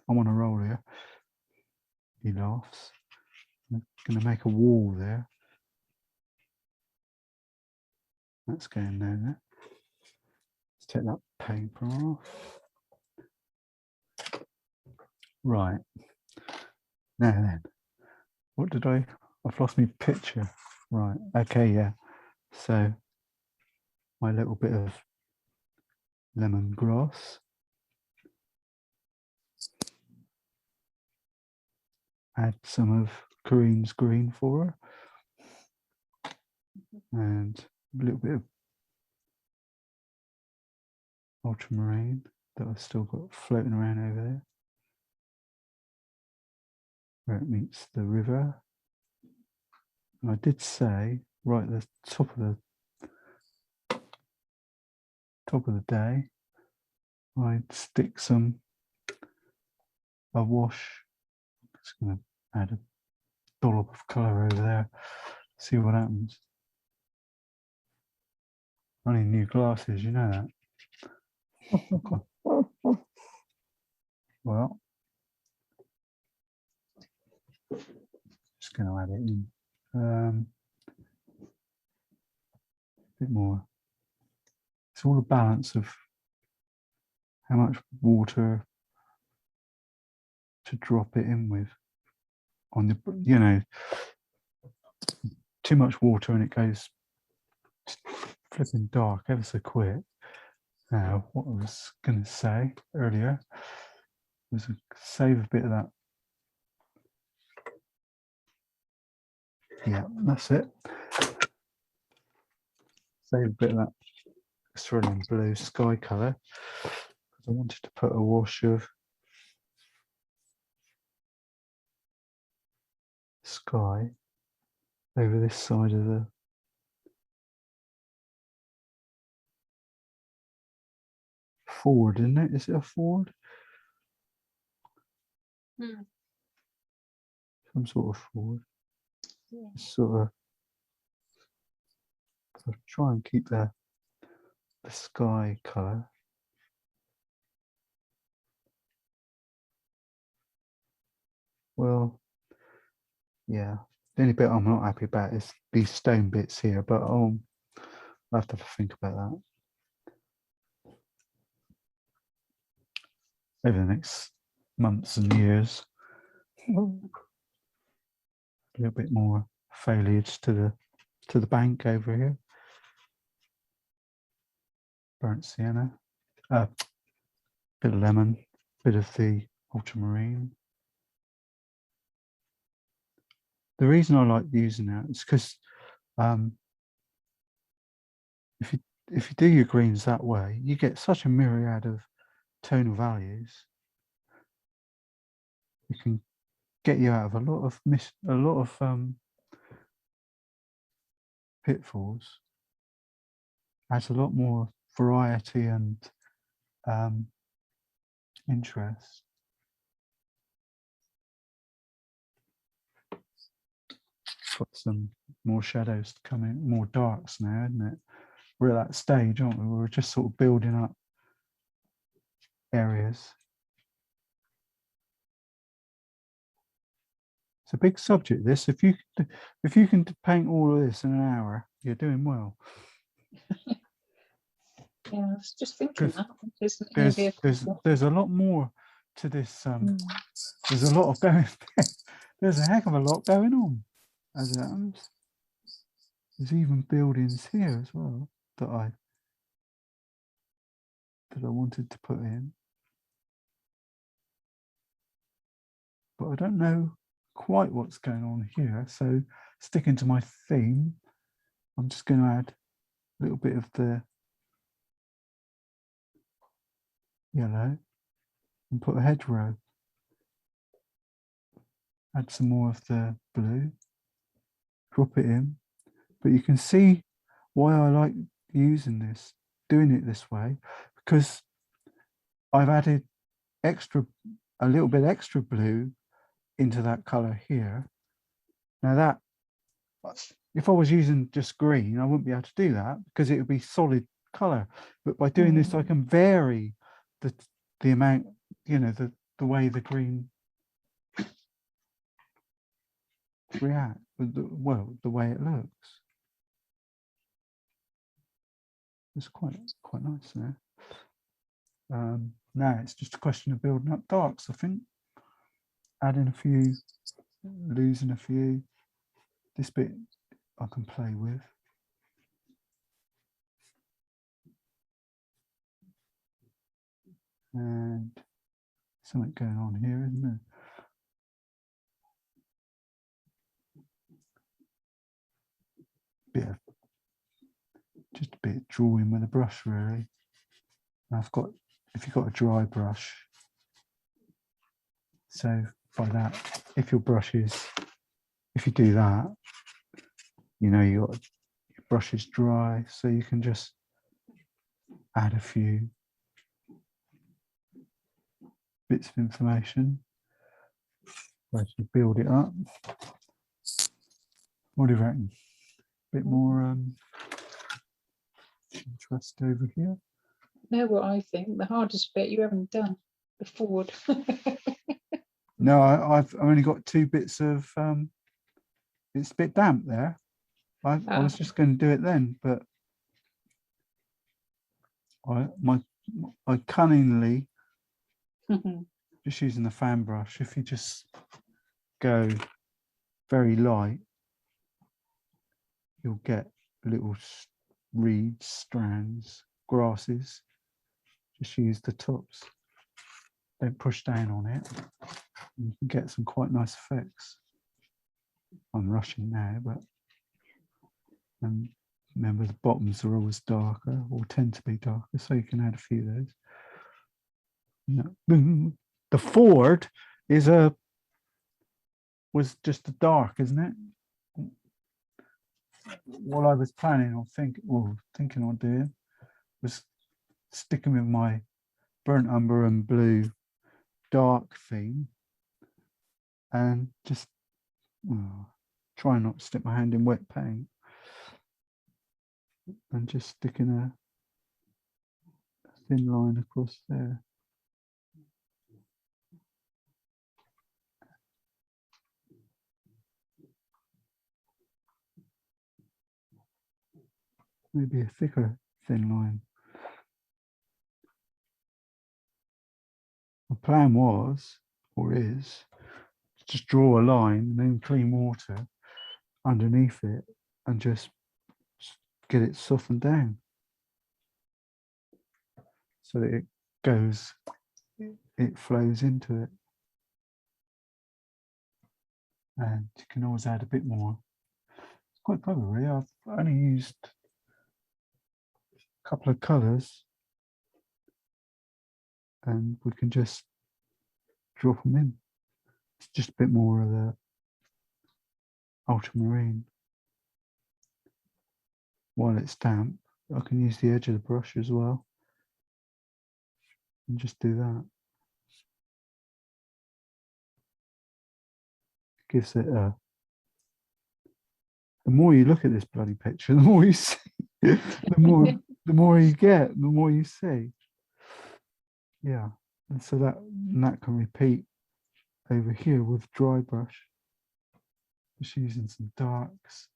on a roll here. He laughs. I'm going to make a wall there. That's going there. take that paper off. Right. Now then, what did I've lost my picture. Right. Okay, yeah. So my little bit of lemongrass. Add some of Kareen's green for her. And a little bit of ultramarine that I've still got floating around over there, where it meets the river. And I did say right at the top of the day, I'd stick a wash. Just going to add a dollop of colour over there, see what happens. I need new glasses, you know that. Well, just going to add it in. A bit more. It's all a balance of how much water to drop it in with. On the, you know, too much water and it goes flipping dark ever so quick. Now, what I was going to say earlier was save a bit of that. Yeah, that's it. Save a bit of that cerulean blue sky colour because I wanted to put a wash of sky over this side of the ford, isn't it? Is it a ford? Some sort of ford. Yeah. Sort of. I'll try and keep the sky colour. Well, yeah. The only bit I'm not happy about is these stone bits here, but I'll have to think about that over the next months and years. A little bit more foliage to the bank over here. Burnt sienna, bit of lemon, bit of the ultramarine. The reason I like using that is because if you do your greens that way, you get such a myriad of tonal values. You can get you out of a lot of pitfalls. Adds a lot more variety and interest. Got some more shadows coming, more darks now, isn't it? We're at that stage, aren't we? We're just sort of building up areas. It's a big subject, this. If you can paint all of this in an hour, you're doing well. Yeah, I was just thinking that. There's a lot more to this. There's a lot of going. There's a heck of a lot going on, as it happens. There's even buildings here as well that I wanted to put in, but I don't know quite what's going on here. So sticking to my theme, I'm just going to add a little bit of the yellow and put a hedgerow. Add some more of the blue, drop it in. But you can see why I like doing it this way, because I've added a little bit extra blue into that colour here. Now that, if I was using just green, I wouldn't be able to do that because it would be solid colour. But by doing this, I can vary the amount, the way the green react, the way it looks. It's quite nice there. Now it's just a question of building up darks, I think. Adding a few, losing a few. This bit I can play with. And something going on here, isn't there? Just a bit of drawing with a brush, really. And if you've got a dry brush, so by that, if your brush is, if you do that, you know your brush is dry, so you can just add a few bits of information as you build it up. What do you reckon? A bit more interest over here. Know what I think? The hardest bit you haven't done, the forward. No, I've only got 2 bits of, it's a bit damp there. I was just going to do it then, but I cunningly, just using the fan brush, if you just go very light, you'll get little reeds, strands, grasses. Just use the tops. Don't push down on it. You can get some quite nice effects. I'm rushing now, but remember the bottoms are always darker or tend to be darker, so you can add a few of those. No. The Ford was just a dark, isn't it? What I was planning on thinking on doing was sticking with my burnt umber and blue dark theme and just try not to stick my hand in wet paint and just sticking a thin line across there. Maybe a thicker thin line. My plan was, or is, just draw a line and then clean water underneath it and just get it softened down so that it flows into it. And you can always add a bit more. It's quite clever, really. I've only used a couple of colours and we can just drop them in. It's just a bit more of the ultramarine. While it's damp, I can use the edge of the brush as well and just do that. Gives it a, the more you look at this bloody picture, the more you see, the more you get, the more you see. Yeah, and so that can repeat over here with dry brush. Just using some darks,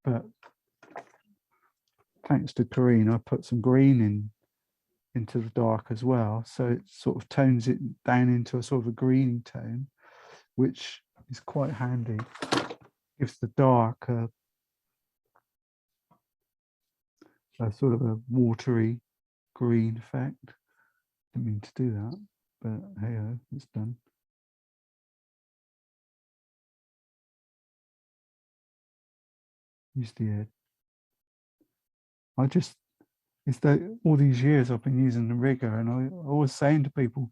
but thanks to Corinne, I put some green into the dark as well, so it sort of tones it down into a sort of a greeny tone, which is quite handy. Gives the dark a sort of a watery green effect. Didn't mean to do that, but hey, it's done. Use the edge. It's that all these years I've been using the rigger, and I always saying to people,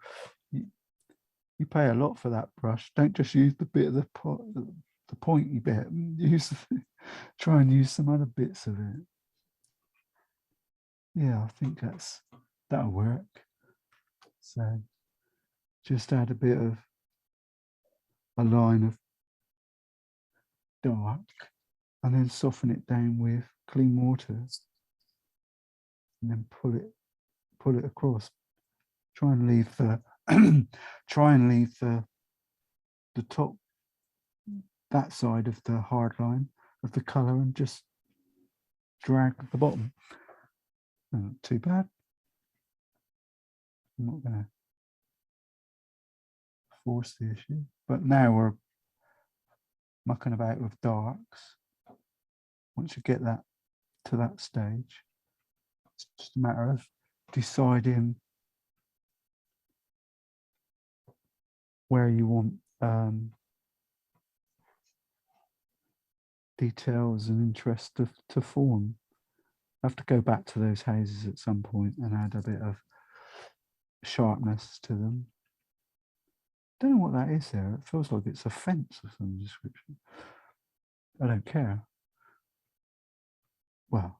you pay a lot for that brush. Don't just use the bit of the pointy bit. Try and use some other bits of it. Yeah, I think that'll work. So just add a bit of a line of dark and then soften it down with clean water and then pull it across. Try and leave the the top, that side of the hard line of the colour, and just drag the bottom. Not too bad. I'm not going to force the issue, but now we're mucking about with darks. Once you get that to that stage, it's just a matter of deciding where you want details and interest to form. I have to go back to those houses at some point and add a bit of sharpness to them. Don't know what that is there. It feels like it's a fence of some description. I don't care. Well,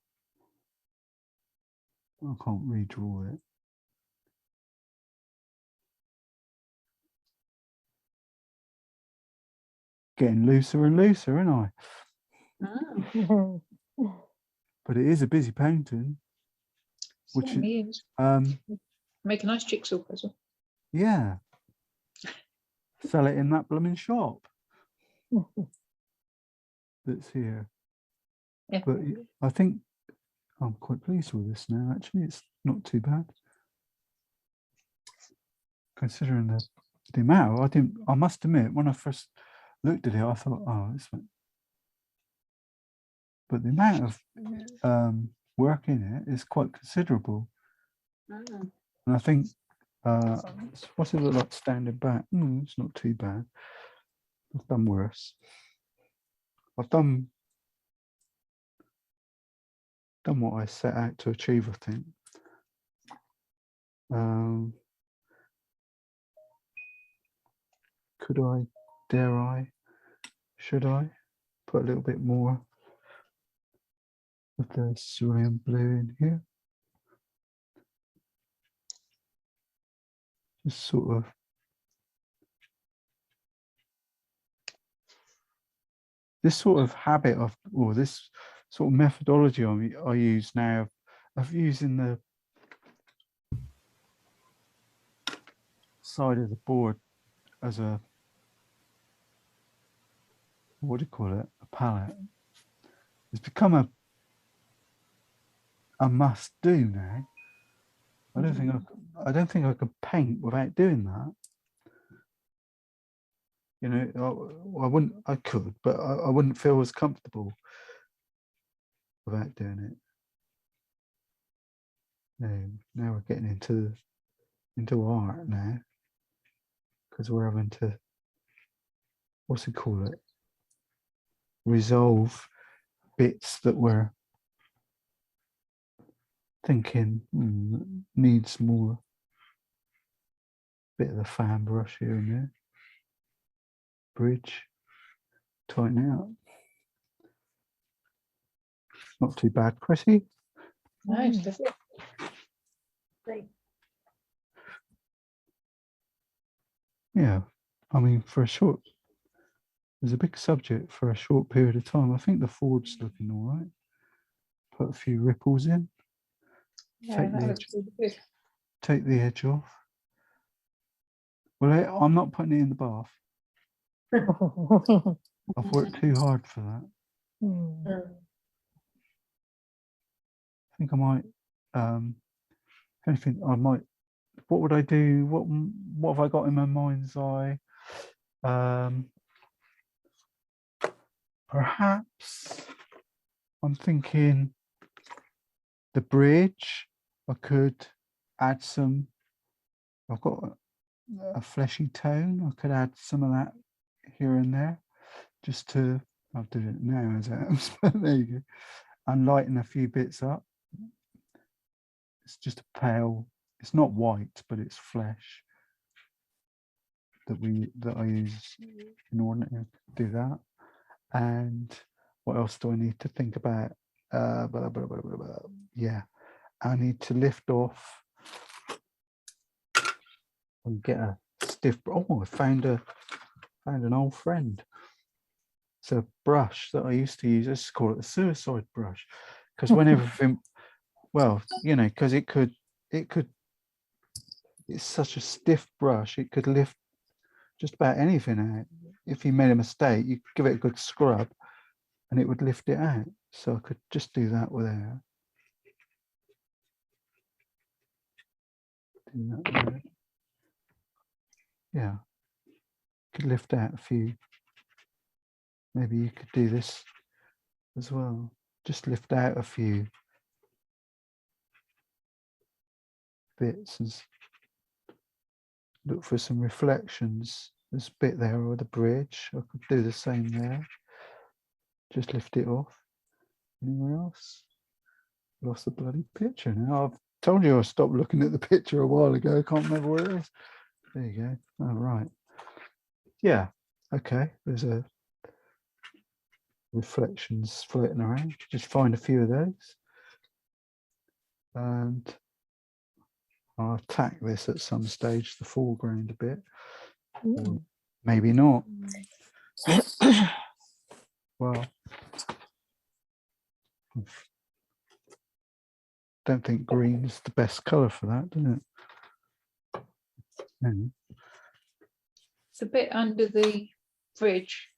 I can't redraw it. Getting looser and looser, aren't I? But it is a busy painting. Which Certainly is. Make a nice jigsaw puzzle. Yeah. Sell it in that blooming shop that's here. Yeah. But I think I'm quite pleased with this now, actually. It's not too bad. Considering the amount, I must admit, when I first looked at it, I thought, oh, this one. But the amount of work in it is quite considerable. And I think, what's it look like standing back? It's not too bad. I've done worse. I've done what I set out to achieve, I think. Could I, dare I, should I put a little bit more of the cerulean blue in here? Just sort of this sort of habit of, or this sort of methodology I use now of using the side of the board as a, what do you call it, a palette. It's become a must do now. I don't think I could paint without doing that. You know, I could, but I wouldn't feel as comfortable without doing it. Now we're getting into art now, because we're having to, what's it call it? Resolve bits that we're thinking needs more, bit of the fan brush here and there. Bridge, tighten out. Not too bad, Chrissy. Nice, lovely. Yeah, I mean, there's a big subject for a short period of time. I think the Ford's looking all right. Put a few ripples in. Yeah, that looks really good. Take the edge off. Well, I'm not putting it in the bath. I've worked too hard for that. I think I might, anything I might, what would I do? What have I got in my mind's eye? Perhaps I'm thinking the bridge, I could add some, I've got a fleshy tone, I could add some of that here and there, just to, I'll do it now as it but there you go, and lighten a few bits up. It's just a pale, it's not white, but it's flesh that I use in order to do that. And what else do I need to think about? Yeah, I need to lift off and get a stiff. Oh, I found an old friend. It's a brush that I used to use. Let's call it a suicide brush, because when everything, well, you know, because it could. It's such a stiff brush. It could lift just about anything out. If you made a mistake, you could give it a good scrub, and it would lift it out. So I could just do that with air. in that area. Yeah, could lift out a few. Maybe you could do this as well. Just lift out a few bits and look for some reflections. This bit there or the bridge, I could do the same there. Just lift it off. Anywhere else? Lost the bloody picture now. I've told you I stopped looking at the picture a while ago. I can't remember where it is. There you go. Oh, right. Yeah. Okay. There's a reflections floating around. Just find a few of those. And I'll attack this at some stage, the foreground a bit. Or maybe not. Well, don't think green's the best colour for that, does it? It's a bit under the bridge,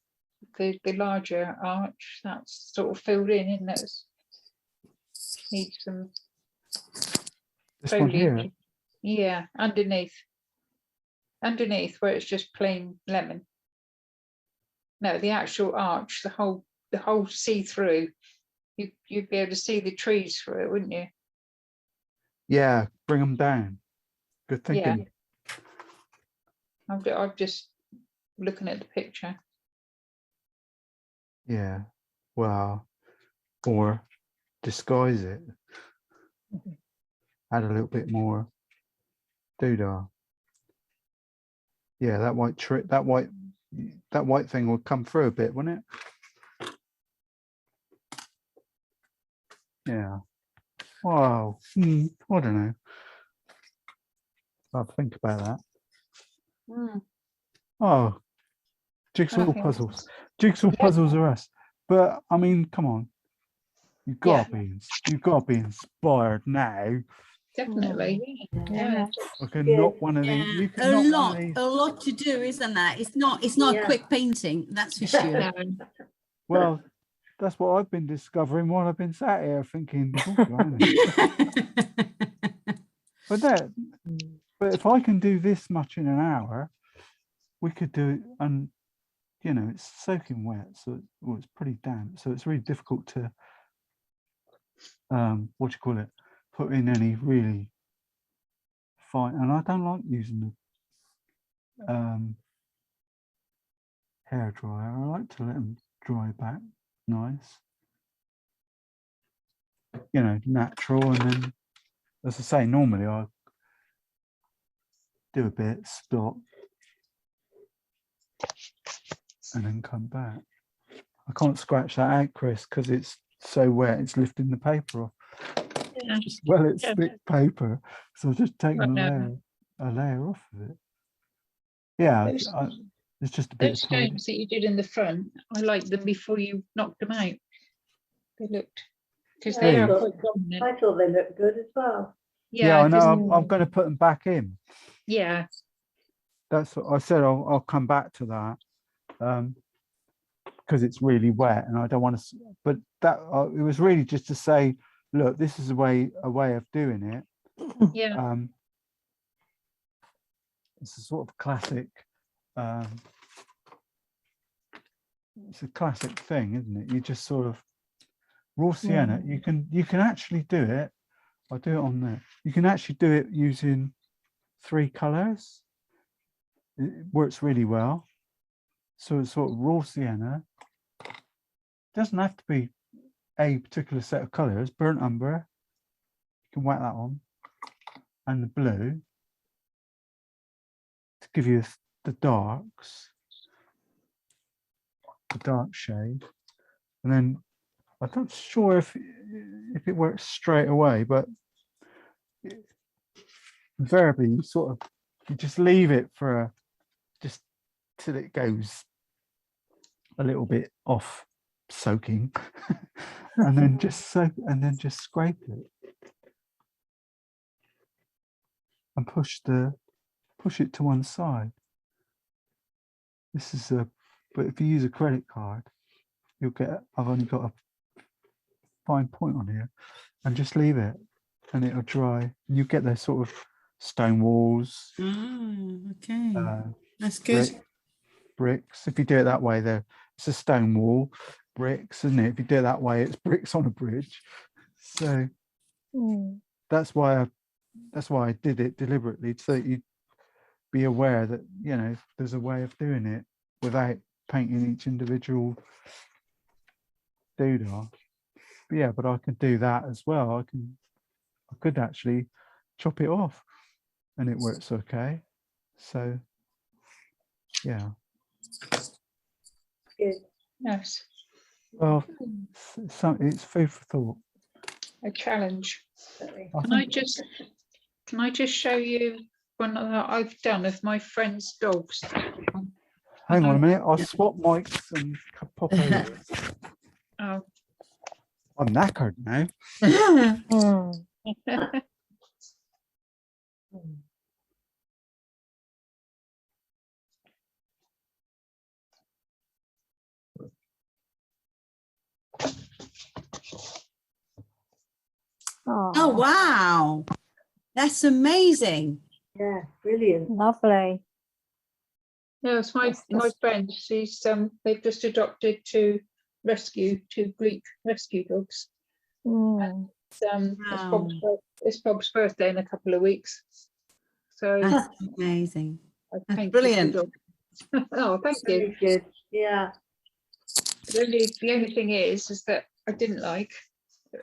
the larger arch, that's sort of filled in, isn't it? Needs some This one here. foliage. Yeah, underneath where it's just plain lemon. No, the actual arch, the whole see-through. You'd be able to see the trees through it, wouldn't you? Yeah, bring them down. Good thinking. Yeah. I'm just looking at the picture. Yeah. Well, or disguise it. Add a little bit more doodah. Yeah, that white thing will come through a bit, wouldn't it? Yeah. Wow. I don't know. I'll think about that. Oh, jigsaw puzzles. Jigsaw puzzles are us. But I mean, come on. You've got to be inspired now. Definitely. Yeah. I can knock one of these. You can knock one of these. A lot to do, isn't that? It's not a quick painting, that's for sure. Well, that's what I've been discovering while I've been sat here thinking, oh, blimey. But if I can do this much in an hour, we could do it, and you know, it's soaking wet, so it's pretty damp, so it's really difficult to put in any really fine. And I don't like using the hair dryer. I like to let them dry back nice, you know, natural. And then, as I say, normally I do a bit, stop, and then come back. I can't scratch that out, Chris, because it's so wet. It's lifting the paper off. Yeah. Well, it's thick paper, so I've just taken a layer off of it. Yeah, it's just a bit. Those stones that you did in the front, I liked them before you knocked them out. They looked, because they are quite prominent. I thought they looked good as well. Yeah, I know. I'm going to put them back in. Yeah. That's what I said. I'll come back to that because it's really wet, and I don't want to. But that it was really just to say, look, this is a way of doing it. Yeah. It's a sort of classic. It's a classic thing, isn't it? You just sort of raw sienna. You can actually do it. I'll do it on there. You can actually do it using 3 colors. It works really well. So it's sort of raw sienna. Doesn't have to be a particular set of colors. Burnt umber. You can whack that on, and the blue to give you the darks, the dark shade. And then I'm not sure if it works straight away, but invariably you just leave it for just till it goes a little bit off soaking, and then just soak, and then just scrape it and push it to one side. This is but if you use a credit card, you'll get. I've only got a fine point on here, and just leave it, and it'll dry. You get the sort of stone walls, Okay, that's good. bricks. If you do it that way, there it's a stone wall, bricks, isn't it? If you do it that way, it's bricks on a bridge. So that's why I did it deliberately, so that you'd be aware that, you know, there's a way of doing it without painting each individual doodah. But yeah, but I can do that as well. I could actually chop it off and it works okay. So yeah. Good. Yes, Well, it's food for thought. a challenge. Certainly. Can I just show you one that I've done of my friend's dogs? Hang on a minute, I'll swap mics and pop over. Oh. I'm knackered now. Oh, wow. That's amazing. Yeah, brilliant. Lovely. No, it's my friend. She's they've just adopted two Greek rescue dogs. It's Bob's birthday in a couple of weeks. So That's amazing. I That's painted brilliant. the dog. Oh, thank you. Very good. Yeah. The only thing is that I didn't like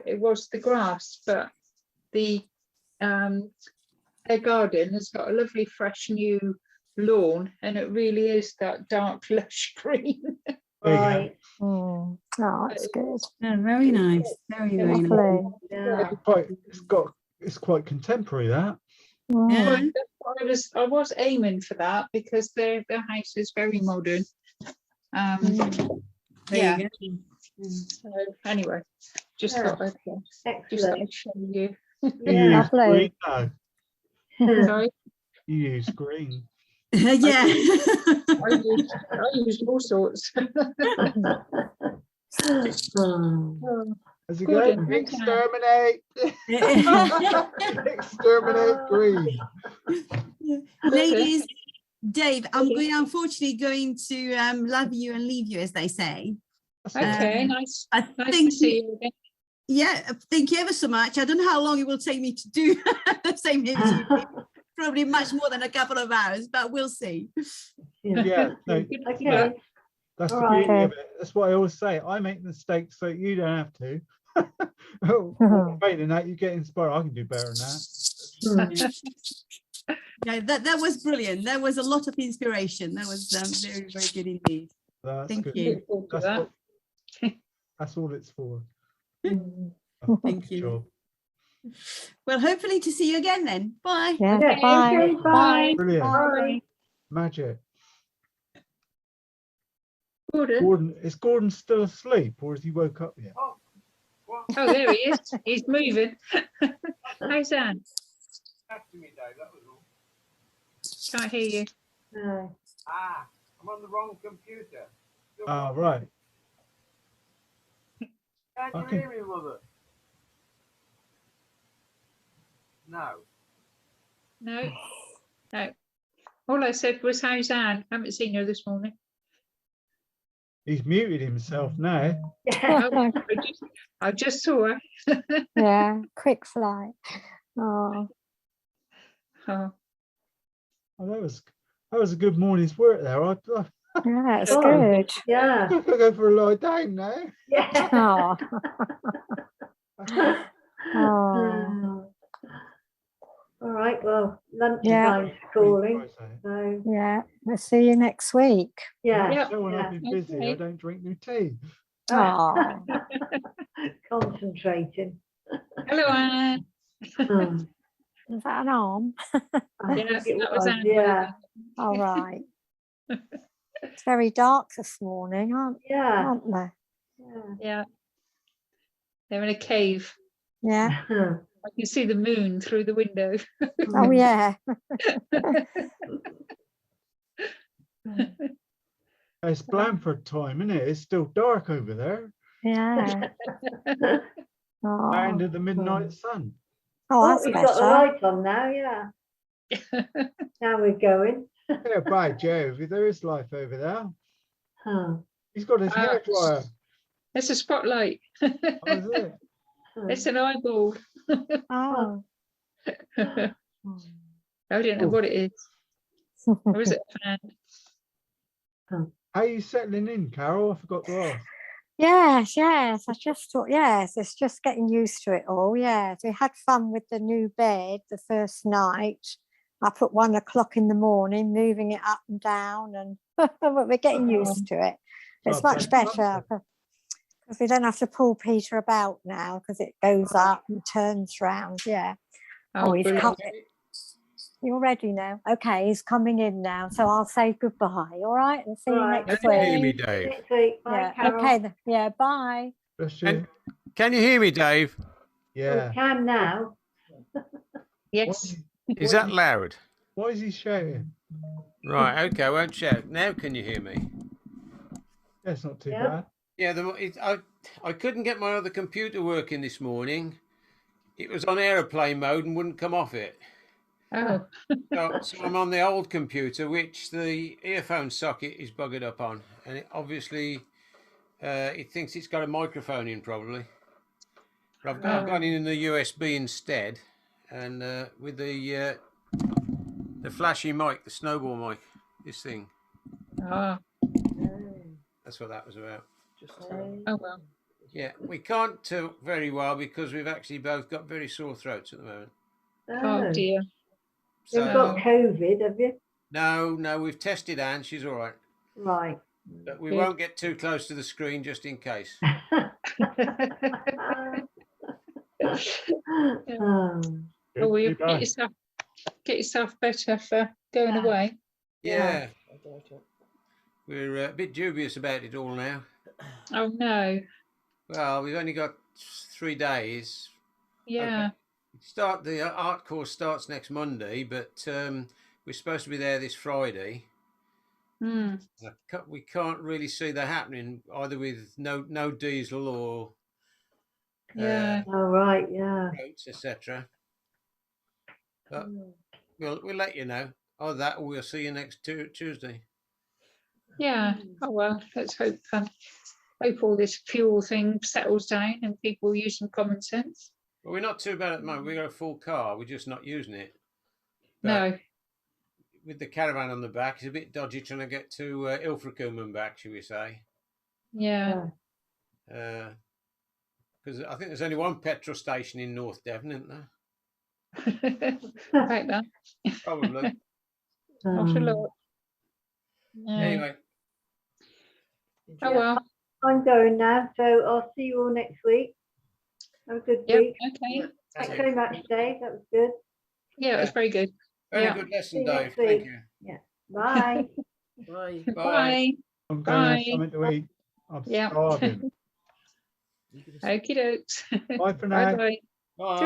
it was the grass, but the their garden has got a lovely fresh new lawn, and it really is that dark lush green. Right. Oh, that's good. Yeah, very nice. Very, very nice. Lovely. Yeah. It's quite contemporary, that. Yeah. Well, I was aiming for that because their house is very modern. There Yeah. you go. So anyway, just Yeah. thought I'd Excellent. show you. You Yeah. use green Lovely. now. Sorry, You use green. Yeah. I used all sorts. As you Good, go, and exterminate. Exterminate green. Ladies, Dave, I'm unfortunately going to love you and leave you, as they say. Okay, nice. I Nice think to see you again. Yeah, thank you ever so much. I don't know how long it will take me to do the same as you. Probably much more than a couple of hours, but we'll see. Yeah, no, Okay. that's All the right. beauty of it. That's what I always say. I make mistakes so you don't have to. Failing that, you get inspired. I can do better than that. Yeah, that was brilliant. There was a lot of inspiration. That was very, very good indeed. That's Thank good. you. That's all it's for. Thank you. Job. Well, hopefully to see you again then. Bye. Yeah, Okay, bye. okay, bye. Brilliant. Bye. Magic. Gordon. Is Gordon still asleep, or has he woke up yet? Oh, there he is. He's moving. How's that? Can't hear you. No. I'm on the wrong computer. Oh, right. Can't Okay. you hear me, Mother? No. No. All I said was, how's Anne? Haven't seen her this morning. He's muted himself now. Oh, I just saw her. Yeah, quick flight. Oh, Oh, Oh, that was a good morning's work there. I yeah, it's Oh. good. Yeah. could go for a lie down now. Yeah. Oh, oh, All right. Well, Yeah. lunchtime's calling. So yeah. We'll see you next week. yeah. Yep. So when Yeah. I've been busy, I Okay. don't drink no tea. Oh, Concentrating. hello, Anne. is that an arm? I Yes, think it that was Anne. Yeah. All right. It's very dark this morning, Yeah. aren't they? Yeah. Yeah. They're in a cave. Yeah. I can see the moon through the window. Oh, yeah. It's Blandford time, isn't it? It's still dark over there. Yeah. Oh, Under the midnight sun. oh, Oh, that's we've got the better. light on now. Yeah. Now we're going. Yeah, by Jove, there is life over there. Huh. He's got his hair dryer. It's a spotlight. Oh, is it? It's an eyeball. Oh. I don't know what it is. Or is it a fan? How are you settling in, Carol? I forgot to ask. Yes, yes. I just thought, yes, it's just getting used to it all. Yes, we had fun with the new bed the first night. I put 1 o'clock in the morning, moving it up and down, and but we're getting used to it. It's much better because we don't have to pull Peter about now because it goes up and turns round. Yeah. Oh, he's come. You're ready now. Okay, he's coming in now, so I'll say goodbye. All right, and see you next Can you hear week. me, Dave? Next week. Bye, Yeah. Carol. Okay. Yeah. Bye. Bless you. Can you hear me, Dave? Yeah. We can now. Yes. Is that loud? Why is he shouting? Right, okay, I won't shout. Now can you hear me? That's not too Yeah. bad. Yeah, I couldn't get my other computer working this morning. It was on aeroplane mode and wouldn't come off it. Oh. So I'm on the old computer, which the earphone socket is buggered up on. And it obviously, it thinks it's got a microphone in probably. But I've gone in the USB instead. And with the flashy mic, the snowball mic, this thing. Ah. That's what that was about. Oh well. Yeah, we can't talk very well because we've actually both got very sore throats at the moment. Oh dear. You've got COVID, have you? No, we've tested Anne. She's all right. Right. But we Good. won't get too close to the screen just in case. Oh. Oh, well, you Goodbye. get yourself better for going away. Yeah. We're a bit dubious about it all now. Oh no. Well, we've only got 3 days. Yeah. The art course starts next Monday, but we're supposed to be there this Friday. Hmm. We can't really see that happening either with no diesel or Yeah. All right. Yeah. roads, etc. But we'll let you know. Or that, or we'll see you next Tuesday. Yeah. Oh well. Let's hope all this fuel thing settles down and people use some common sense. Well, we're not too bad at the moment. We've got a full car. We're just not using it. But No. with the caravan on the back, it's a bit dodgy trying to get to Ilfracombe and back, shall we say? Yeah. Because I think there's only one petrol station in North Devon, isn't there? Like that. Probably. Not a lot. No. Anyway. Oh well. I'm going now, so I'll see you all next week. Have a good Yep. week. Okay. Thanks very much, Dave. That was good. Yeah, it was very good. Very Yeah. good See lesson, you Dave. next Thank week. you. Yeah. Bye. Bye. Bye. I'm going to have Bye. something to eat. I'm Yeah. starving. Okie dokes. Bye for now. Bye bye. Bye.